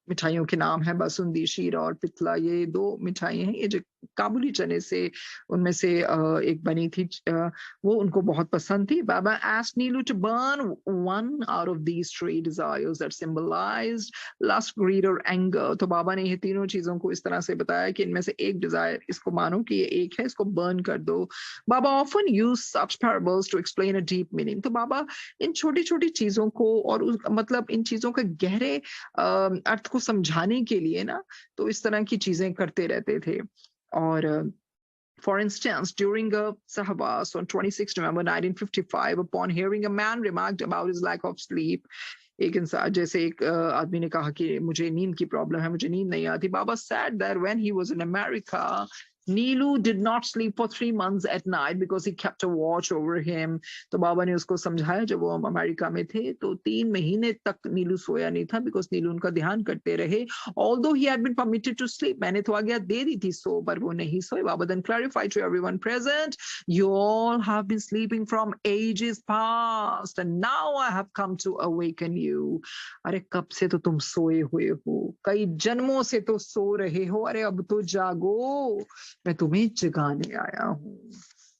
मिठाइयों के नाम है, बासुंदी, शीरा और पितला, ये 2 मिठाई हैं, ये जो काबुली चने से उनमें से एक बनी थी, वो उनको बहुत पसंद थी. बाबा asked Neelu to burn one out of these three desires that symbolized lust, greed और anger. तो बाबा ने ये तीनों चीजों को इस तरह से बताया कि इनमें से एक डिजायर, इसको मानो कि ये एक है, इसको बर्न कर दो. बाबा often use such parables to explain a deep meaning. तो बाबा इन छोटी छोटी चीजों को और मतलब इन चीजों के गहरे अर्थ को समझाने के लिए ना, तो इस तरह की चीजें करते रहते थे. और for instance, during a sahbas on 26 November 1955, upon hearing a man remarked about his lack of sleep, एक इंसान जैसे एक आदमी ने कहा कि मुझे नींद की प्रॉब्लम है, मुझे नींद नहीं आती. बाबा said that when he was in America, Neelu did not sleep for 3 months at night because he kept a watch over him. तो बाबा ने उसको समझाया, जब वो अमेरिका में थे तो 3 महीने तक नीलू सोया नहीं था, बिकॉज नीलू उनका ध्यान करते रहे. Although he had been permitted to sleep, मैंने तो आज्ञा दे दी थी सो, पर वो नहीं सोए. बाबा then clarified to everyone present, you all have been sleeping from ages past and now I have come to awaken you. अरे कब से तो तुम सोए हुए हो, कई जन्मों से तो सो रहे हो, अरे अब तो जागो, मैं तुम्हें जगाने आया हूँ.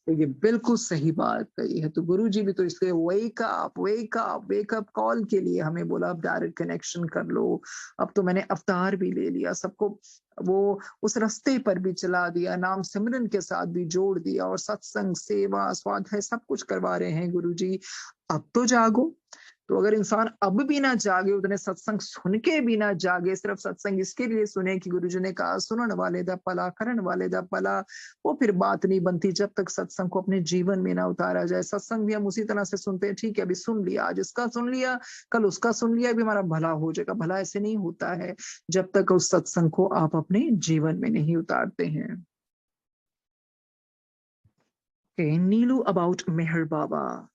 तो ये बिल्कुल सही बात कही है. तो गुरुजी भी तो इसलिए wake up wake up wake up call के लिए हमें बोला, अब डायरेक्ट कनेक्शन कर लो, अब तो मैंने अवतार भी ले लिया, सबको वो उस रास्ते पर भी चला दिया, नाम सिमरन के साथ भी जोड़ दिया, और सत्संग सेवा स्वाध्याय सब कुछ करवा रहे हैं गुरुजी, अब तो जागो. तो अगर इंसान अब भी ना जागे, उतने सत्संग सुन के भी ना जागे, सिर्फ सत्संग इसके लिए सुने कि गुरुजी ने कहा सुनने वाले दा भला करने वाले दा भला, वो फिर बात नहीं बनती जब तक सत्संग को अपने जीवन में ना उतारा जाए. सत्संग भी हम उसी तरह से सुनते हैं, ठीक है अभी सुन लिया, आज इसका सुन लिया, कल उसका सुन लिया, अभी हमारा भला हो जाएगा. भला ऐसे नहीं होता है जब तक उस सत्संग को आप अपने जीवन में नहीं उतारते हैं. नीलू अबाउट मेहर बाबा.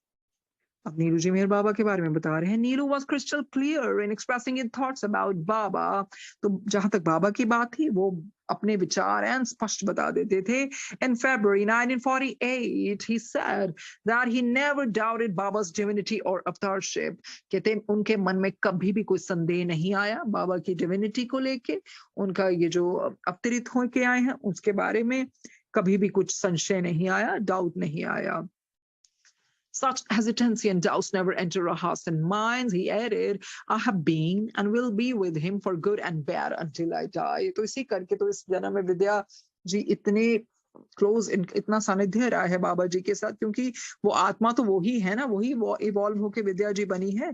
अब नीलू जी मेहर बाबा के बारे में बता रहे हैं. Nilu was crystal clear in expressing his thoughts about Baba. तो जहां तक बाबा की बात थी, वो अपने विचार एंड स्पष्ट बता देते थे. In February 1948, he said that he never doubted Baba's divinity or avatarship. कहते उनके मन में कभी भी कोई संदेह नहीं आया बाबा की डिविनिटी को लेके, उनका ये जो अवतरित होके आए हैं उसके बारे में कभी भी कुछ संशय नहीं आया, डाउट नहीं आया. Such hesitancy and doubts never enter our hearts and minds. He added, I have been and will be with him for good and bad until I die. तो इसी करके तो इस जन्म में विद्या जी इतने क्लोज, इतना सानिध्य रहा है बाबा जी के साथ, क्योंकि वो आत्मा तो वो ही है ना, वही वो इवॉल्व होके विद्या जी बनी है.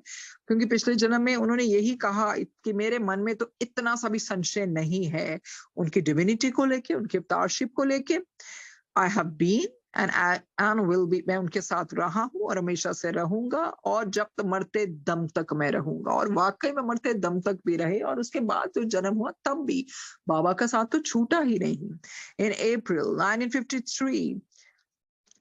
क्योंकि पिछले जन्म में उन्होंने यही कहा कि मेरे मन में तो इतना सा भी संशय नहीं है उनकी डिविनिटी को लेके, उनके अवतारशिप को लेके. I have been and will be, मैं उनके साथ रहा हूँ और हमेशा से रहूंगा, और जब तक मरते दम तक मैं रहूंगा. और वाकई में मरते दम तक भी रहे, और उसके बाद जो जन्म हुआ तब भी बाबा का साथ तो छूटा ही नहीं. In April 1953,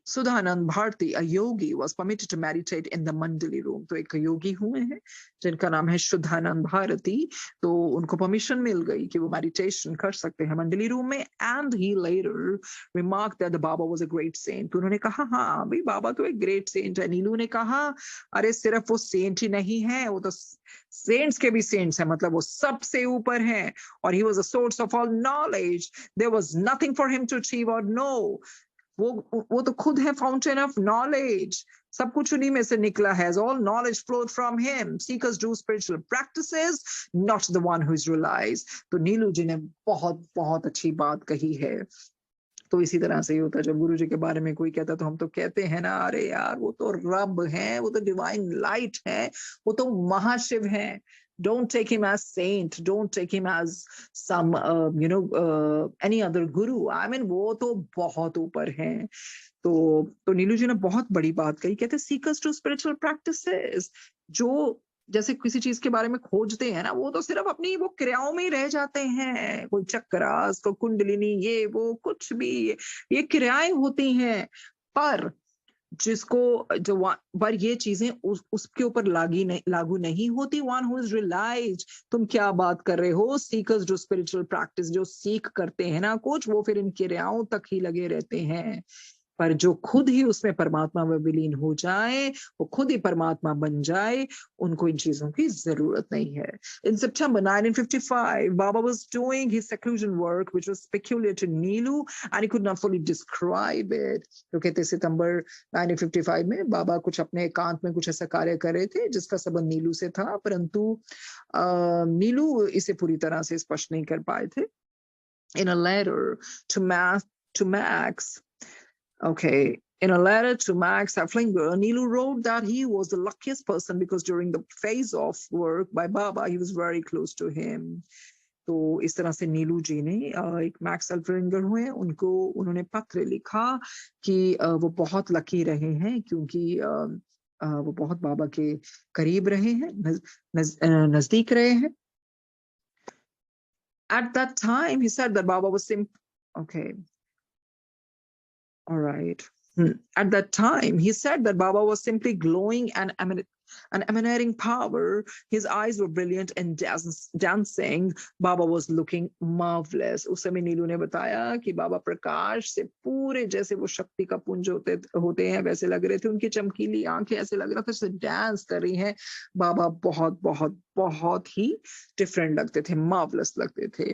Sudhanand Bharti, a yogi, was permitted to meditate in the Mandali room. तो एक योगी हुए हैं जिनका नाम है शुद्धानंद भारती, तो उनको परमिशन मिल गई कि वो मेडिटेशन कर सकते हैं मंडली रूम में. And he later remarked that the Baba was a great saint. तो उन्होंने कहा हाँ भाई बाबा तो एक ग्रेट सेंट है. नीलू ने कहा अरे सिर्फ वो सेंट ही नहीं है, वो तो सेंट्स के भी सेंट्स है, मतलब वो सबसे ऊपर हैं. और he was a source of all knowledge. There was nothing for him to achieve or know. वो तो खुद है फाउंटेन ऑफ नॉलेज, सब कुछ उन्हीं में से निकला है. All knowledge flowed from him. Seekers do spiritual practices, not the one who is realized. तो नीलू जी ने बहुत बहुत अच्छी बात कही है. तो इसी तरह से ही होता है, जब गुरु जी के बारे में कोई कहता तो हम तो कहते हैं ना, अरे यार वो तो रब हैं, वो तो डिवाइन लाइट है, वो तो महाशिव हैं. Don't take him as saint. Don't take him as some, any other guru. I mean, वो तो बहुत ऊपर हैं. तो नीलू जी ने बहुत बड़ी बात कही. कहते seekers to spiritual practices, जो जैसे किसी चीज के बारे में खोजते हैं ना, वो तो सिर्फ अपनी वो क्रियाओं में ही रह जाते हैं. कोई चक्रास, कोई कुंडलिनी, ये वो कुछ भी, ये क्रियाएं होती हैं. पर जिसको जो पर ये चीजें उसके ऊपर लागू नहीं होती. One who is realised. तुम क्या बात कर रहे हो? सीकर्स जो स्पिरिचुअल प्रैक्टिस, जो सीख करते हैं ना कुछ, वो फिर इन क्रियाओं तक ही लगे रहते हैं. पर जो खुद ही उसमें परमात्मा में विलीन हो जाए, वो खुद ही परमात्मा बन जाए, उनको इन चीजों की जरूरत नहीं है. In September 1955, Baba was doing his seclusion work, which was peculiar to Nilu, and he could not fully describe it. तो कहते सितंबर 1955 में बाबा कुछ अपने एकांत में कुछ ऐसा कार्य कर रहे थे जिसका संबंध नीलू से था, परंतु नीलू इसे पूरी तरह से स्पष्ट नहीं कर पाए थे. In a letter to Max, okay, in a letter to Max Haflinger, Nilu wrote that he was the luckiest person because during the phase of work by Baba, he was very close to him. तो इस तरह से नीलू जी ने एक max एल्फ्रिंगर हुए, उनको उन्होंने पत्र लिखा कि वो बहुत लकी रहे हैं क्योंकि वो बहुत बाबा के करीब रहे हैं, नजदीक रहे हैं. At that time, he said that Baba was okay. All right. At that time, he said that Baba was simply glowing and emanating power. His eyes were brilliant and dancing. Baba was looking marvelous. उस समय नीलू ने बताया कि बाबा प्रकाश से पूरे जैसे वो शक्ति का पुंज होते हैं वैसे लग रहे थे. उनकी चमकीली आंखें ऐसे लग रहा था जैसे डांस कर रही हैं. बाबा बहुत बहुत बहुत ही डिफरेंट लगते थे, मार्वलस लगते थे.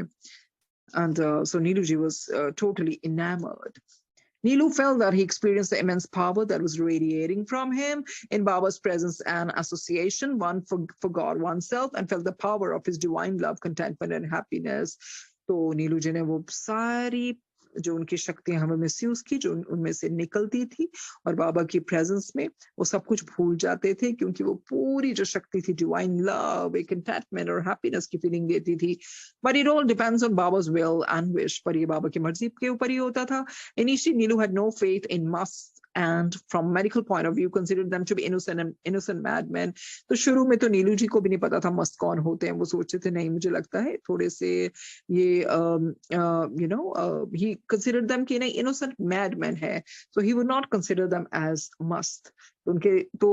And so Neeluji was totally enamored. Nilu felt that he experienced the immense power that was radiating from him in Baba's presence and association. One forgot oneself and felt the power of his divine love, contentment, and happiness. तो नीलू जी ने वो सारी जो उनकी शक्तियां हमें misuse की, जो उनमें से निकलती थी, और बाबा की प्रेजेंस में वो सब कुछ भूल जाते थे क्योंकि वो पूरी जो शक्ति थी, डिवाइन लव, एक कंटेंटमेंट और हैप्पीनेस की फीलिंग देती थी. But it all depends on Baba's will and wish. पर ये बाबा की मर्जी के ऊपर ही होता था. Initially, Nilu had no faith in musts and from medical point of view considered them to be innocent madmen. तो शुरू में तो नीलू जी को भी नहीं पता था मस्त कौन होते हैं. वो सोचते थे नहीं, मुझे लगता है थोड़े से ये he considered them कि नहीं innocent madmen है, so he would not consider them as must. उनके तो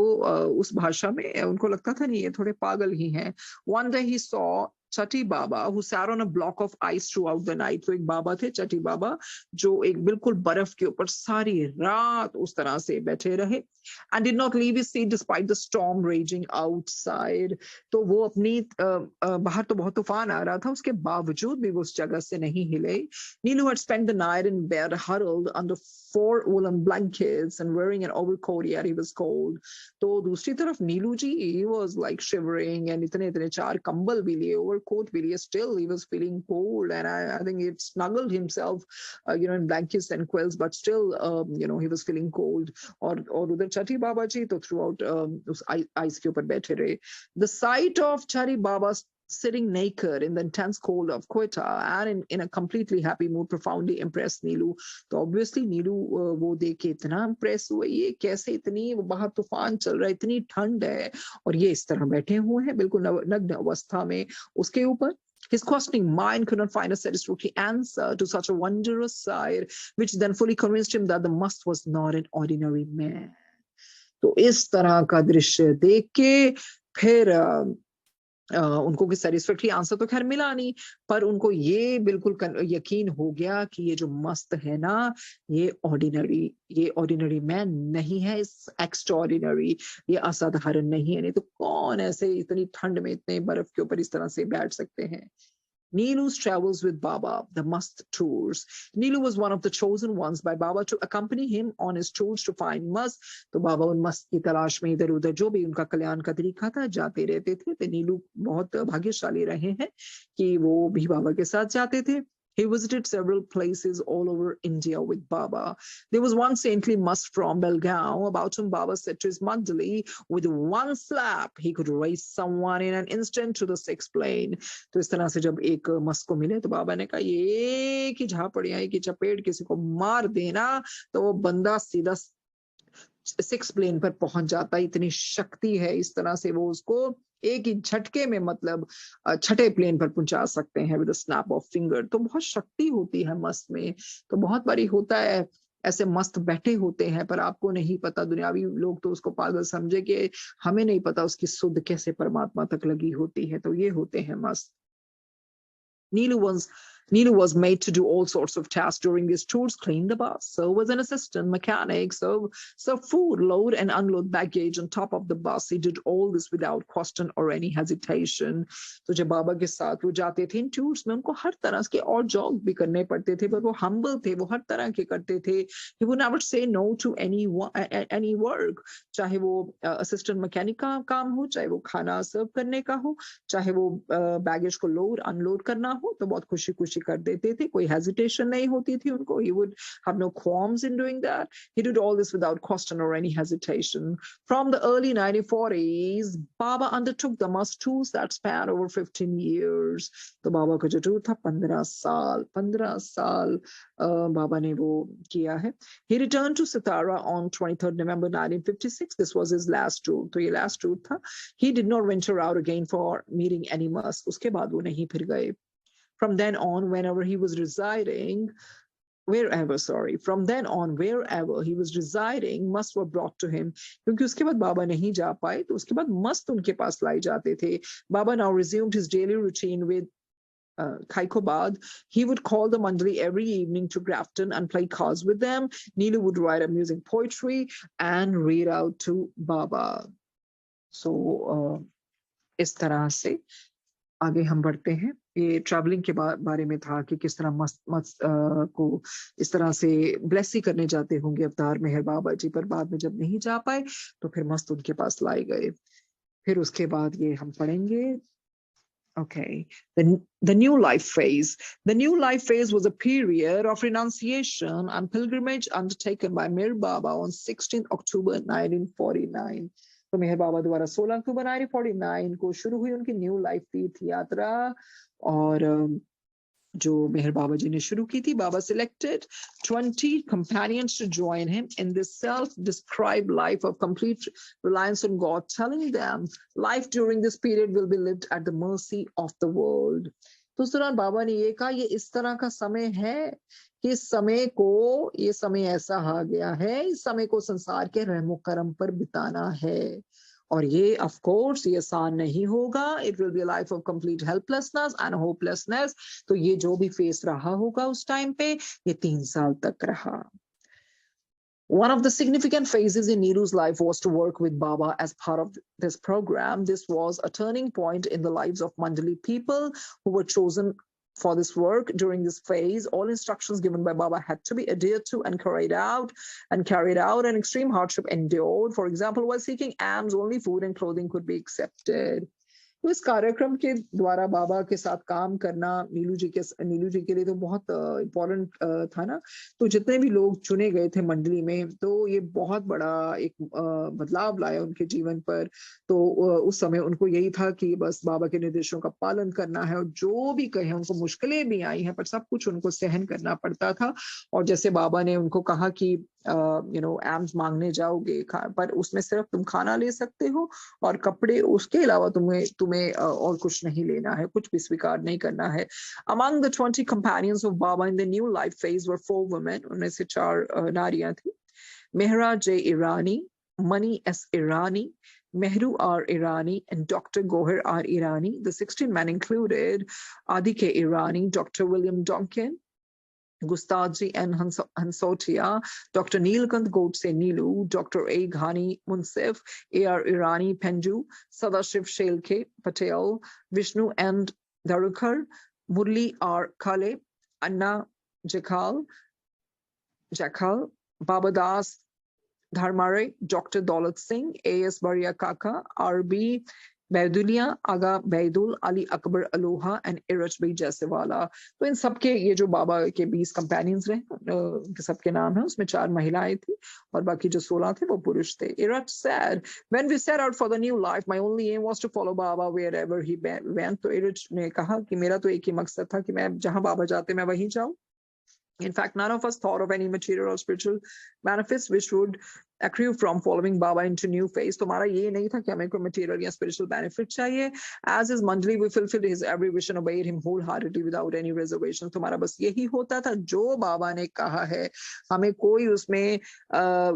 उस भाषा में उनको लगता था नहीं, ये थोड़े पागल ही हैं. One day he saw Chati Baba, who sat on a block of ice throughout the night. तो एक बाबा थे चटी बाबा जो एक बिल्कुल बर्फ के ऊपर सारी रात उस तरह से बैठे रहे. And did not leave his seat despite the storm raging outside. तो वो अपनी बाहर तो बहुत तूफान आ रहा था, उसके बावजूद भी वो उस जगह से नहीं हिले. Nilu had spent the night in bed huddled under 4 woolen blankets and wearing an overcoat, yet he was cold. तो दूसरी तरफ नीलू जी, he was like shivering and इतने 4 कंबल भी लिए, overcoat भी लिए, still he was feeling cold, and I think he snuggled himself in blankets and quilts, but still he was feeling cold. और उधर चटी बाबा जी तो throughout उस आइस के ऊपर बैठे रहे. The sight of Chari Baba sitting naked in the intense cold of Quetta and in a completely happy mood profoundly impressed Nilu. तो obviously नीलू वो देख के इतना impress हुए, ये कैसे इतनी बाहर तूफान चल रहा है, इतनी ठंड है और ये इस तरह बैठे हुए हैं बिल्कुल नग्न अवस्था में. उसके ऊपर his questioning mind could not find a satisfactory answer to such a wondrous sight, which then fully convinced him that the must was not an ordinary man. तो इस तरह का दृश्य देख के फिर उनको कोई सेटिस्फैक्टरी आंसर तो खैर मिला नहीं, पर उनको ये बिल्कुल यकीन हो गया कि ये जो मस्त है ना, ये ऑर्डिनरी मैन नहीं है, इस एक्स्ट्राऑर्डिनरी, ये असाधारण नहीं है. नहीं तो कौन ऐसे इतनी ठंड में इतने बर्फ के ऊपर इस तरह से बैठ सकते हैं. Nilu's travels with Baba, the must tours. Nilu was one of the chosen ones by Baba to accompany him on his tours to find must. तो बाबा उन मस्त की तलाश में इधर उधर जो भी उनका कल्याण का तरीका था जाते रहते थे. तो नीलू बहुत भाग्यशाली रहे हैं कि वो भी बाबा के साथ जाते थे. He visited several places all over India with Baba. There was one saintly must from Belgaum about whom Baba said to his Mandali, with one slap, he could raise someone in an instant to the 6th plane. तो इस तरह से जब एक मस्त को मिले तो बाबा ने कहा ये कि झापड़ियां की चपेट किसी को मार देना तो वो बंदा सीधा 6th प्लेन पर पहुंच जाता. इतनी शक्ति है, इस तरह से वो उसको एक ही झटके में मतलब 6ठे प्लेन पर पहुंचा सकते हैं with a snap of finger. तो बहुत शक्ति होती है मस्त में. तो बहुत बारी होता है ऐसे मस्त बैठे होते हैं पर आपको नहीं पता, दुनियावी लोग तो उसको पागल समझे कि हमें नहीं पता उसकी सुध कैसे परमात्मा तक लगी होती है. तो ये होते हैं मस्त. Nilu was Neelu was made to do all sorts of tasks during these tours: clean the bus, serve as an assistant mechanic, serve food, load and unload baggage on top of the bus. He did all this without question or any hesitation. तो जब बाबा के साथ वो जाते थे इन tours में, उनको हर तरह के और जॉब भी करने पड़ते थे, पर वो हम्बल थे, वो हर तरह के करते थे. He would never say no to any work, चाहे वो असिस्टेंट मैकेनिक का काम हो, चाहे वो खाना सर्व करने का हो, चाहे वो बैगेज को लोड अनलोड करना हो, तो बहुत खुशी खुशी कर देते थे. कोई हेजिटेशन नहीं होती थी उनको. He would have no qualms in doing that. He did all this without question or any hesitation. From the early 1940s, Baba undertook the must tours that span over 15 years. तो बाबा का जो tour था 15 साल बाबा ने वो किया है. He returned to Satara on 23rd November 1956. This was his last tour. तो ये last tour था. He did not venture out again for meeting any musk. उसके बाद वो नहीं फिर गए. From then on, wherever he was residing, must were brought to him. क्योंकि उसके बाद बाबा नहीं जा पाए, तो उसके बाद मस्त उनके पास लाई जाते थे. Baba now resumed his daily routine with Kaikobad. He would call the Mandali every evening to Grafton and play cards with them. Neelu would write amusing poetry and read out to Baba. So इस तरह से आगे हम बढ़ते हैं. ये travelling के बारे में था कि किस तरह मस्त को इस तरह से ब्लेस ही करने जाते होंगे अवतार मेहर बाबा जी, पर बाद में जब नहीं जा पाए तो फिर मस्त उनके पास लाए गए. फिर उसके बाद ये हम पढ़ेंगे. Okay, the new life phase. The new life phase was a period of renunciation and pilgrimage undertaken by Mir Baba on 16th October 1949. तो मेहर बाबा द्वारा 16 अक्टूबर 1949 को शुरू हुई उनकी न्यू लाइफ तीर्थ यात्रा. और जो मेहर बाबा जी ने शुरू की थी, बाबा selected 20 companions to join him in this self-described life of complete reliance on God, telling them life during this period will be lived at the mercy of the world. तो उस दौरान बाबा ने ये कहा, ये इस तरह का समय है कि इस समय को, ये समय ऐसा आ गया है, इस समय को संसार के रहमो करम पर बिताना है. और ये ऑफ कोर्स ये आसान नहीं होगा. It will be a life of complete helplessness and hopelessness. तो ये जो भी फेस रहा होगा उस टाइम पे, ये 3 साल तक रहा. One of the significant phases in Neelu's life was to work with Baba as part of this program. This was a turning point in the lives of Mandali people who were chosen for this work. During this phase, all instructions given by Baba had to be adhered to and carried out, and extreme hardship endured. For example, while seeking alms, only food and clothing could be accepted. तो इस कार्यक्रम के द्वारा बाबा के साथ काम करना नीलू जी के लिए तो बहुत इम्पोर्टेंट था ना. तो जितने भी लोग चुने गए थे मंडली में, तो ये बहुत बड़ा एक बदलाव लाया उनके जीवन पर. तो उस समय उनको यही था कि बस बाबा के निर्देशों का पालन करना है, और जो भी कहे, उनको मुश्किलें भी आई हैं, पर सब कुछ उनको सहन करना पड़ता था. और जैसे बाबा ने उनको कहा कि एम्स मांगने जाओगे, पर उसमें सिर्फ तुम खाना ले सकते हो और कपड़े, उसके अलावा तुम्हें और कुछ नहीं लेना है, कुछ भी स्वीकार नहीं करना है. Among the 20 companions of Baba in the new life phase were 4 women. उनमें से 4 नारियां थी. Mehra J. Irani, Mani S. Irani, Mehru R. Irani, and Dr. Gohar R. Irani. The 16 men included Adi K. Irani, Dr. William Donkin, Gustadji N. Hansotia, Dr. Neelkant Godse Neelu, Dr. A. Ghani Munsif, A.R. Irani Penju, Sadashiv Shelke Patel, Vishnu N. Darukar, Murli R. Kale, Anna Jakhal, Babadas Dharmare, Dr. Daulat Singh, A.S. Baria Kaka, R.B. Baidulia, Agha Baidul, Ali Akbar Aloha and Eruch bhai Jessawala. तो इन सबके ये जो बाबा के 20 companions रहे, उनके सबके नाम है. उसमें 4 महिलाएं थी और बाकी जो 16 थे वो पुरुष थे. Iraj said, when we set out for the new life, my only aim was to follow Baba wherever he went. तो इरज ने कहा कि मेरा तो एक ही मकसद था कि मैं जहां बाबा जाते मैं वहीं जाऊं. In fact, none of us thought of any material or spiritual benefits which would accrue from following Baba into new phase. तुम्हारा ये नहीं था कि हमें कोई material या spiritual benefit चाहिए. As his mandali, we fulfilled his every wish and obeyed him wholeheartedly without any reservation. तुम्हारा बस यही होता था जो बाबा ने कहा है. हमें कोई उसमें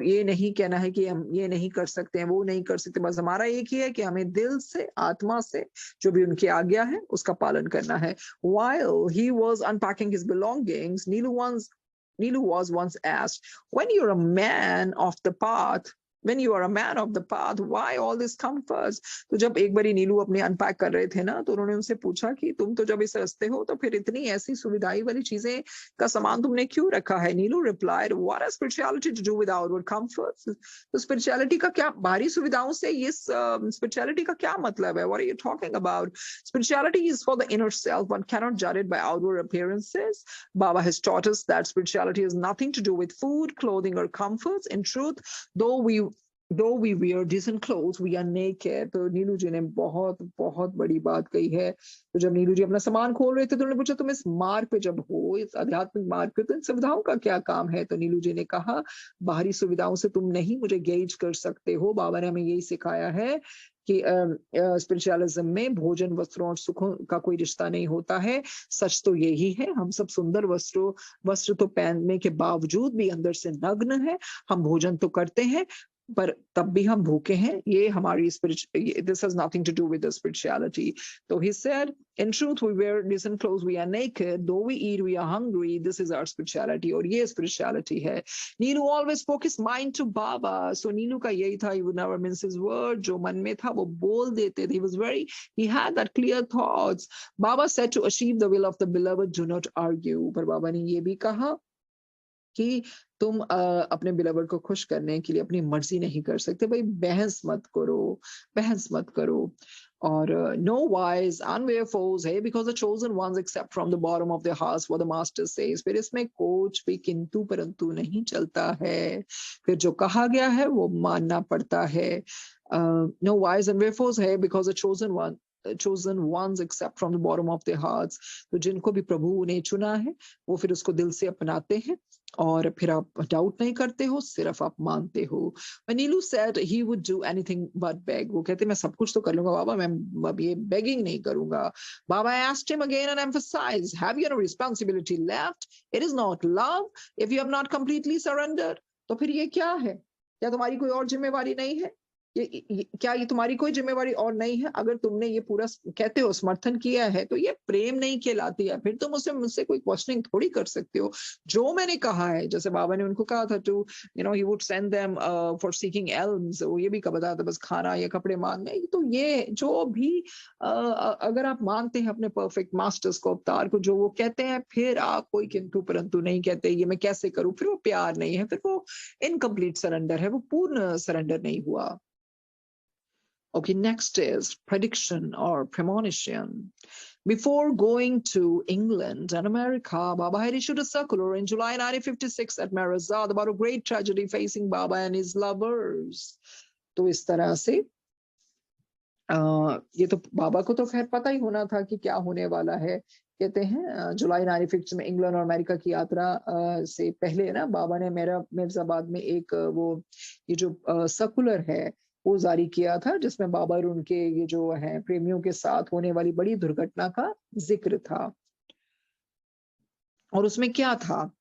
ये नहीं कहना है कि हम ये नहीं कर सकते हैं, वो नहीं कर सकते. बस हमारा एक ही है कि हमें दिल से, आत्मा से जो भी उनकी आज्ञा है उसका पालन करना है. While he was unpacking his belongings, Neelu was once asked, when you're a man of the path, why all these comforts? तो जब एक बारी नीलू अपने अनपैक कर रहे थे ना, तो उन्होंने उनसे पूछा कि तुम तो जब इस रास्ते हो तो फिर इतनी ऐसी सुविधाई वाली चीजें का सामान तुमने क्यों रखा है? नीलू replied, what has spirituality to do with outward comforts? तो spirituality का क्या, बाहरी सुविधाओं से ये spirituality का क्या मतलब है? What are you talking about? Spirituality is for the inner self. One cannot judge it by outward appearances. Baba has taught us that spirituality has nothing to do with food, clothing, or comforts. In truth, though we wear decent clothes, we are naked. तो नीलू जी ने बहुत बहुत बड़ी बात कही है. तो जब नीलू जी अपना सामान खोल रहे थे तो उन्होंने पूछा, तुम इस मार्ग पे जब हो, इस आध्यात्मिक मार्ग पे, तो इन सुविधाओं का क्या काम है? तो नीलू जी ने कहा, बाहरी सुविधाओं से तुम नहीं मुझे गेज कर सकते हो. बाबा ने हमें यही सिखाया है कि स्पिरिचुअलिज्म में भोजन, वस्त्रों और सुखों का कोई रिश्ता नहीं होता है. सच तो यही है, हम सब सुंदर वस्त्र तो पहनने के बावजूद भी अंदर से नग्न है. हम भोजन तो करते हैं पर तब भी हम भूखे हैं. ये हमारी this has nothing to do with the spirituality. So he said, in truth we wear decent clothes, we are naked, though we eat we are hungry. This is our spirituality. और ये spirituality है. Neelu always spoke his mind to Baba. So Neelu का यही था, he would never mince his word. जो मन में था वो बोल देते थे. He had that clear thoughts. Baba said, to achieve the will of the beloved, do not argue. पर बाबा ने ये भी कहा कि तुम अपने बिलवर को खुश करने के लिए अपनी मर्जी नहीं कर सकते. भाई बहस मत करो. और no wise unaware foes, hey, because the chosen ones accept from the bottom of their hearts what the master says. फिर इसमें कुछ भी किंतु परंतु नहीं चलता है. फिर जो कहा गया है वो मानना पड़ता है. No wise unaware foes, hey, because the chosen ones accept from the bottom of their hearts. तो जिनको भी प्रभु ने चुना है वो फिर उसको दिल से अपनाते हैं और फिर आप डाउट नहीं करते हो, सिर्फ आप मानते हो. Neelu said he would do anything but beg. वो कहते मैं सब कुछ तो कर लूंगा बाबा, मैं अब ये begging नहीं करूंगा. Baba asked him again and emphasized, have you any responsibility left? It is not love if you have not completely surrendered. तो फिर ये क्या है? क्या तुम्हारी कोई और जिम्मेवारी नहीं है? क्या ये तुम्हारी कोई जिम्मेवारी और नहीं है? अगर तुमने ये पूरा कहते हो समर्थन किया है तो ये प्रेम नहीं कहलाती है. फिर तुम मुझसे कोई क्वेश्चनिंग थोड़ी कर सकते हो. जो मैंने कहा है, जैसे बाबा ने उनको कहा था to he would send them for seeking alms. वो ये भी बताया था बस खाना या कपड़े मांगने. तो ये जो भी अगर आप मानते हैं अपने परफेक्ट मास्टर्स को, अवतार को, जो वो कहते हैं, फिर आप कोई किंतु परंतु नहीं कहते, ये मैं कैसे करूं, फिर वो प्यार नहीं है, फिर वो इनकम्प्लीट सरेंडर है, वो पूर्ण सरेंडर नहीं हुआ. Okay, next is prediction or premonition. Before going to England and America, Baba had issued a circular in July 1956 at Marazad about a great tragedy facing Baba and his lovers. तो इस तरह से ये तो बाबा को तो खैर पता ही होना था कि क्या होने वाला है. कहते हैं जुलाई 1956 में इंग्लैंड और अमेरिका की यात्रा से पहले ना बाबा ने मिर्जाबाद में एक वो ये जो सर्कुलर है वो जारी किया था, जिसमें बाबा और उनके ये जो है प्रेमियों के साथ होने वाली बड़ी दुर्घटना का जिक्र था. और उसमें क्या था?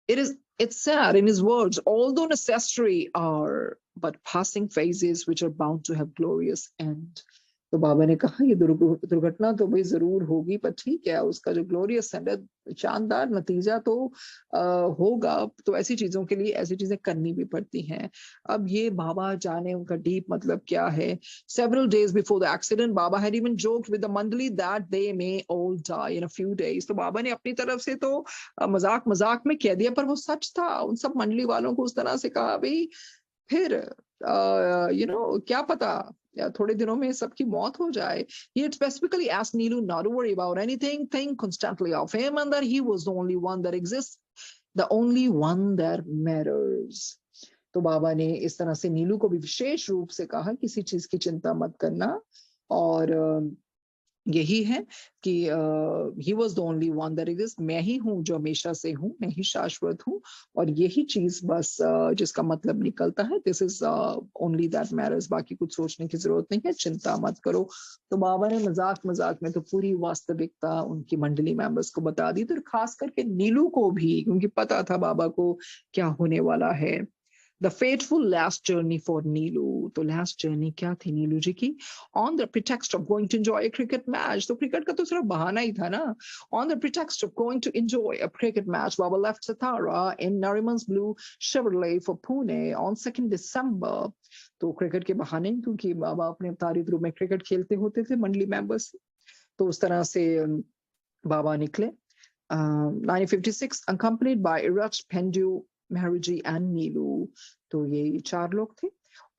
It's sad in his words, although necessary are but passing phases which are bound to have glorious end. तो बाबा ने कहा ये दुर्घटना तो भाई जरूर होगी, पर ठीक है, उसका जो ग्लोरियस एंड शानदार नतीजा तो होगा. तो ऐसी चीजों के लिए ऐसी चीजें करनी भी पड़ती हैं. अब ये बाबा जाने उनका डीप मतलब क्या है. Several days before the accident, Baba had even joked with the mandali that they may all die in a few days. तो बाबा ने अपनी तरफ से तो मजाक में कह दिया, पर वो सच था. उन सब मंडली वालों को उस तरह से कहा, भाई फिर क्या पता या थोड़े दिनों में सबकी मौत हो जाए. He had specifically asked Neelu not to worry about anything, think constantly of him, and that he was the only one that exists, the only one that matters. तो बाबा ने इस तरह से नीलू को भी विशेष रूप से कहा किसी चीज की चिंता मत करना और यही है कि he was the only one that exist, मैं ही हूँ जो हमेशा से हूँ, मैं ही शाश्वत हूँ, और यही चीज बस जिसका मतलब निकलता है, this is only that matters, बाकी कुछ सोचने की जरूरत नहीं है, चिंता मत करो। तो बाबा ने मजाक मजाक में तो पूरी वास्तविकता उनकी मंडली मेंबर्स को बता दी, तो खास करके नीलू को भी, क्योंकि पता था बाबा को क्या होने वाला है। The fateful last journey for Neelu. तो last journey क्या थी नीलू जी की? On the pretext of going to enjoy a cricket match. तो cricket का तो सिर्फ बहाना ही था ना. On the pretext of going to enjoy a cricket match, Baba left Satara in Nariman's blue Chevrolet for Pune on 2nd December. तो cricket के बहाने, क्योंकि बाबा अपने अवतारी रूप में क्रिकेट खेलते होते थे मंडली मेंबर्स, तो उस तरह से बाबा निकले 1956 accompanied by Iraj Pendu, Maharaji and Neelu. तो ये चार लोग थे.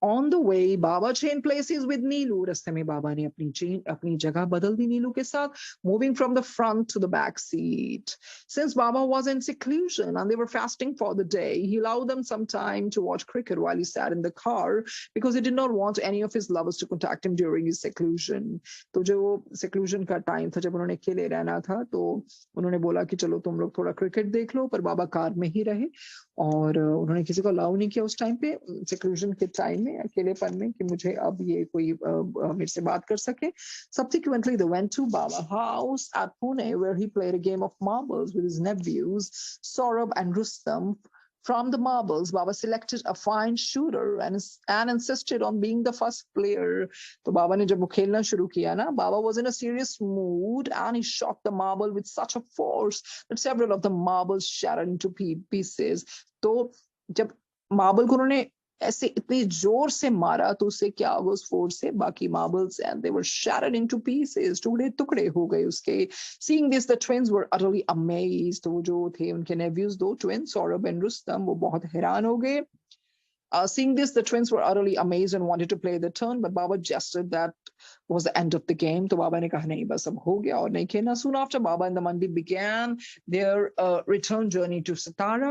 On the way, Baba changed places with Neelu. रास्ते में बाबा ने अपनी जगह बदल दी नीलू के साथ, moving from the front to the back seat. Since Baba was in seclusion and they were fasting for the day, he allowed them some time to watch cricket while he sat in the car because he did not want any of his lovers to contact him during his seclusion. तो जो seclusion का time था, जब उन्होंने अकेले रहना था, तो उन्होंने बोला कि चलो तुम लोग थोड़ा क्रिकेट देख लो, पर बाबा कार में ही रहे, और उन्होंने किसी को अलाउ नहीं किया उस टाइम पे, सेक्लूजन के टाइम में, अकेलेपन में, कि मुझे अब ये कोई मेरे से बात कर सके. Subsequently, they went to Baba House at Pune, where he played a game of marbles with his nephews, Saurabh and Rustam. From the marbles, Baba selected a fine shooter and insisted on being the first player. तो बाबा ने जब वो खेलना शुरू किया ना, Baba was in a serious mood and he shot the marble with such a force that several of the marbles shattered into pieces. तो जब मार्बल को उन्होंने ऐसे इतनी जोर से मारा, तो उससे क्या हुआ, उस फोर्स से बाकी marbles and they were shattered into pieces, टुकड़े टुकड़े हो गए उसके. Seeing this, the twins were utterly amazed. तो वो जो थे उनके नेव्यूज, दो ट्विंस, सौरभ एंड रुस्तम, वो बहुत हैरान हो गए. Seeing this, the twins were utterly amazed and wanted to play the turn, but Baba gestured that was the end of the game. तो बाबा ने कहा नहीं, बस अब हो गया और नहीं खेलना. Soon after, Baba and the Mandi began their return journey to Satara.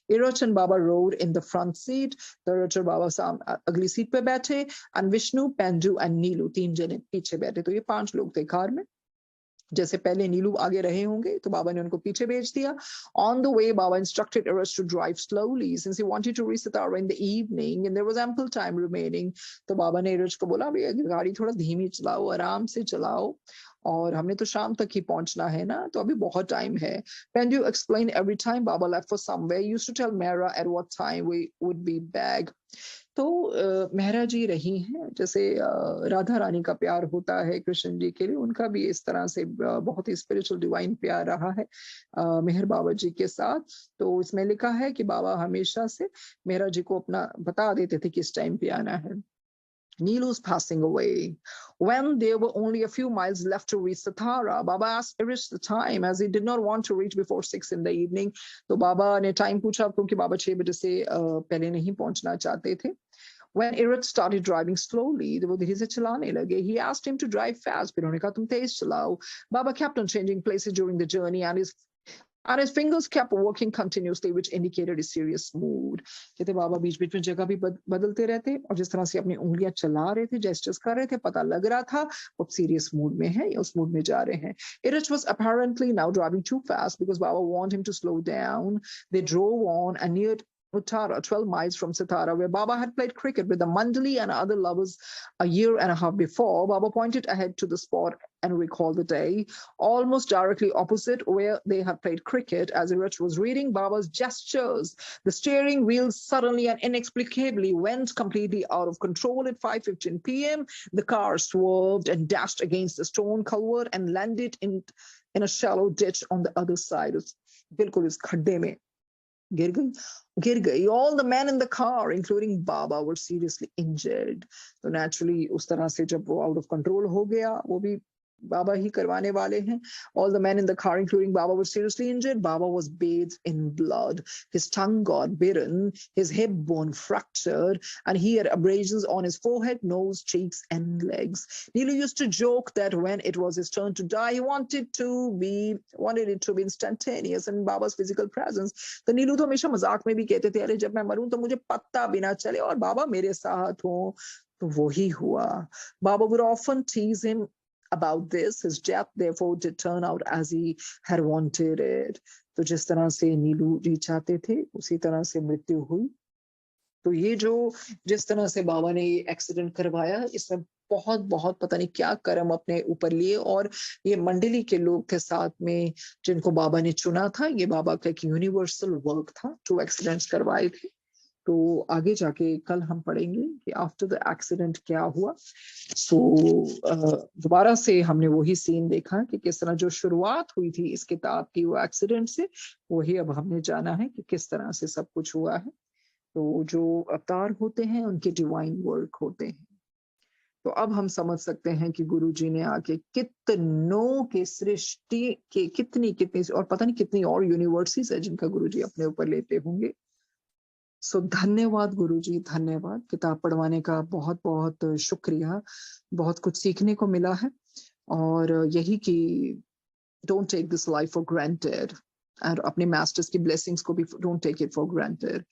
Iraj and Baba rode in the front seat. The Iraj और बाबा अगली सीट पे बैठे, and Vishnu, Pendu and Neelu, तीन जने पीछे बैठे. तो ये 5 लोग थे कार में. जैसे पहले नीलू आगे रहे होंगे, तो बाबा ने उनको पीछे भेज दिया. On the way, Baba instructed Iraj to drive slowly since he wanted to reach Satara in the evening and there was ample time remaining. तो बाबा ने इरज को बोला, भैया गाड़ी थोड़ा धीमी चलाओ, आराम से चलाओ, और हमने तो शाम तक ही पहुंचना है ना, तो अभी बहुत टाइम है. Pendu explained every time Baba left for somewhere, he used to tell Mehra at what time we would be back. तो मेहरा जी रही हैं, जैसे राधा रानी का प्यार होता है कृष्ण जी के लिए, उनका भी इस तरह से बहुत ही स्पिरिचुअल डिवाइन प्यार रहा है मेहर बाबा जी के साथ. तो इसमें लिखा है कि बाबा हमेशा से मेहरा जी को अपना बता देते थे किस टाइम पे आना है. Neelu's passing away. When there were only a few miles left to reach Satara, Baba asked Irish the time as he did not want to reach before 6 in the evening. तो बाबा ने time पूछा क्योंकि बाबा 6 बजे से पहले नहीं पहुंचना चाहते थे. When Iraj started driving slowly, वो धीरे से चलाने लगे. He asked him to drive fast. फिर उन्होंने कहा तुम तेज चलाओ. Baba kept on changing places during the journey and his fingers kept working continuously, which indicated a serious mood. कहते बाबा बीच बीच में जगह भी बदलते रहते, और जिस तरह से अपनी उंगलियां चला रहे थे, जेस्टर्स कर रहे थे, पता लग रहा था वो सीरियस मूड में है या उस मूड में जा रहे हैं. Iraj was apparently now driving too fast because Baba wanted him to slow down. They drove on and neared Uttara, 12 miles from Satara, where Baba had played cricket with the Mandali and other lovers a year and a half before. Baba pointed ahead to the spot and recalled the day, almost directly opposite where they had played cricket. As Iraj was reading Baba's gestures, the steering wheel suddenly and inexplicably went completely out of control at 5:15 p.m. The car swerved and dashed against a stone culvert and landed in a shallow ditch on the other side. बिल्कुल इस खड्डे में गिर गई. All the men in the car, including Baba, were seriously injured. तो naturally उस तरह से जब वो out of control हो गया, वो भी बाबा ही करवाने वाले हैं. All the men in the car, including Baba, were seriously injured. Baba was bathed in blood. His tongue got bitten, his hip bone fractured, and he had abrasions on his forehead, nose, cheeks, and legs. Neelu used to joke that when it was his turn to die, he wanted it to be instantaneous in Baba's physical presence. तो नीलू तो हमेशा मजाक में भी कहते थे, अरे जब मैं मरूं तो मुझे पत्ता भी ना चले और बाबा मेरे साथ हो. तो वही हुआ. Baba would often tease him about this. His death therefore did turn out as he had wanted it. तो जिस तरह से नीलू जी चाहते थे उसी तरह से मृत्यु हुई। तो ये जो जिस तरह से बाबा ने ये एक्सीडेंट करवाया, इसमें बहुत बहुत पता नहीं क्या कर्म अपने ऊपर लिए, और ये मंडली के लोग थे साथ में जिनको बाबा ने चुना था। ये बाबा का एक यूनिवर्सल वर्क था जो एक्सीडेंट्स करवाए थे। तो आगे जाके कल हम पढ़ेंगे कि आफ्टर द एक्सीडेंट क्या हुआ। सो दोबारा से हमने वही सीन देखा कि किस तरह जो शुरुआत हुई थी इस किताब की वो एक्सीडेंट से, वही अब हमने जाना है कि किस तरह से सब कुछ हुआ है। तो जो अवतार होते हैं उनके डिवाइन वर्क होते हैं। तो अब हम समझ सकते हैं कि गुरु जी ने आके कितनों के सृष्टि के कितनी कितनी और पता नहीं कितनी और यूनिवर्सिटीज है जिनका गुरु जी अपने ऊपर लेते होंगे। सो धन्यवाद गुरु जी, धन्यवाद। किताब पढ़वाने का बहुत बहुत शुक्रिया। बहुत कुछ सीखने को मिला है, और यही कि don't take this life for granted, और अपने मास्टर्स की ब्लेसिंग्स को भी don't take it for granted.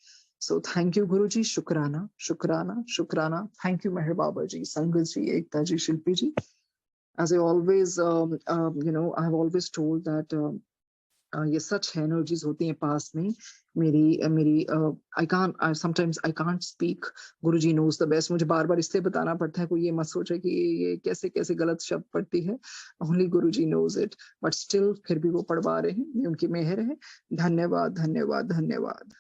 So thank you Guru ji, शुक्राना शुक्राना शुक्राना। थैंक यू मेहर बाबा जी, संगत जी, एकता जी, शिल्पी जी। As I always, I have always told that ये सच एनर्जीज होती हैं पास में। मेरी I can't sometimes I can't speak. Guruji knows the best. मुझे बार बार इसलिए बताना पड़ता है, कोई ये मत सोचे कि ये कैसे कैसे गलत शब्द पढ़ती है। Only Guruji knows it, but still फिर भी वो पढ़वा रहे हैं, ये उनकी मेहर है। धन्यवाद धन्यवाद धन्यवाद।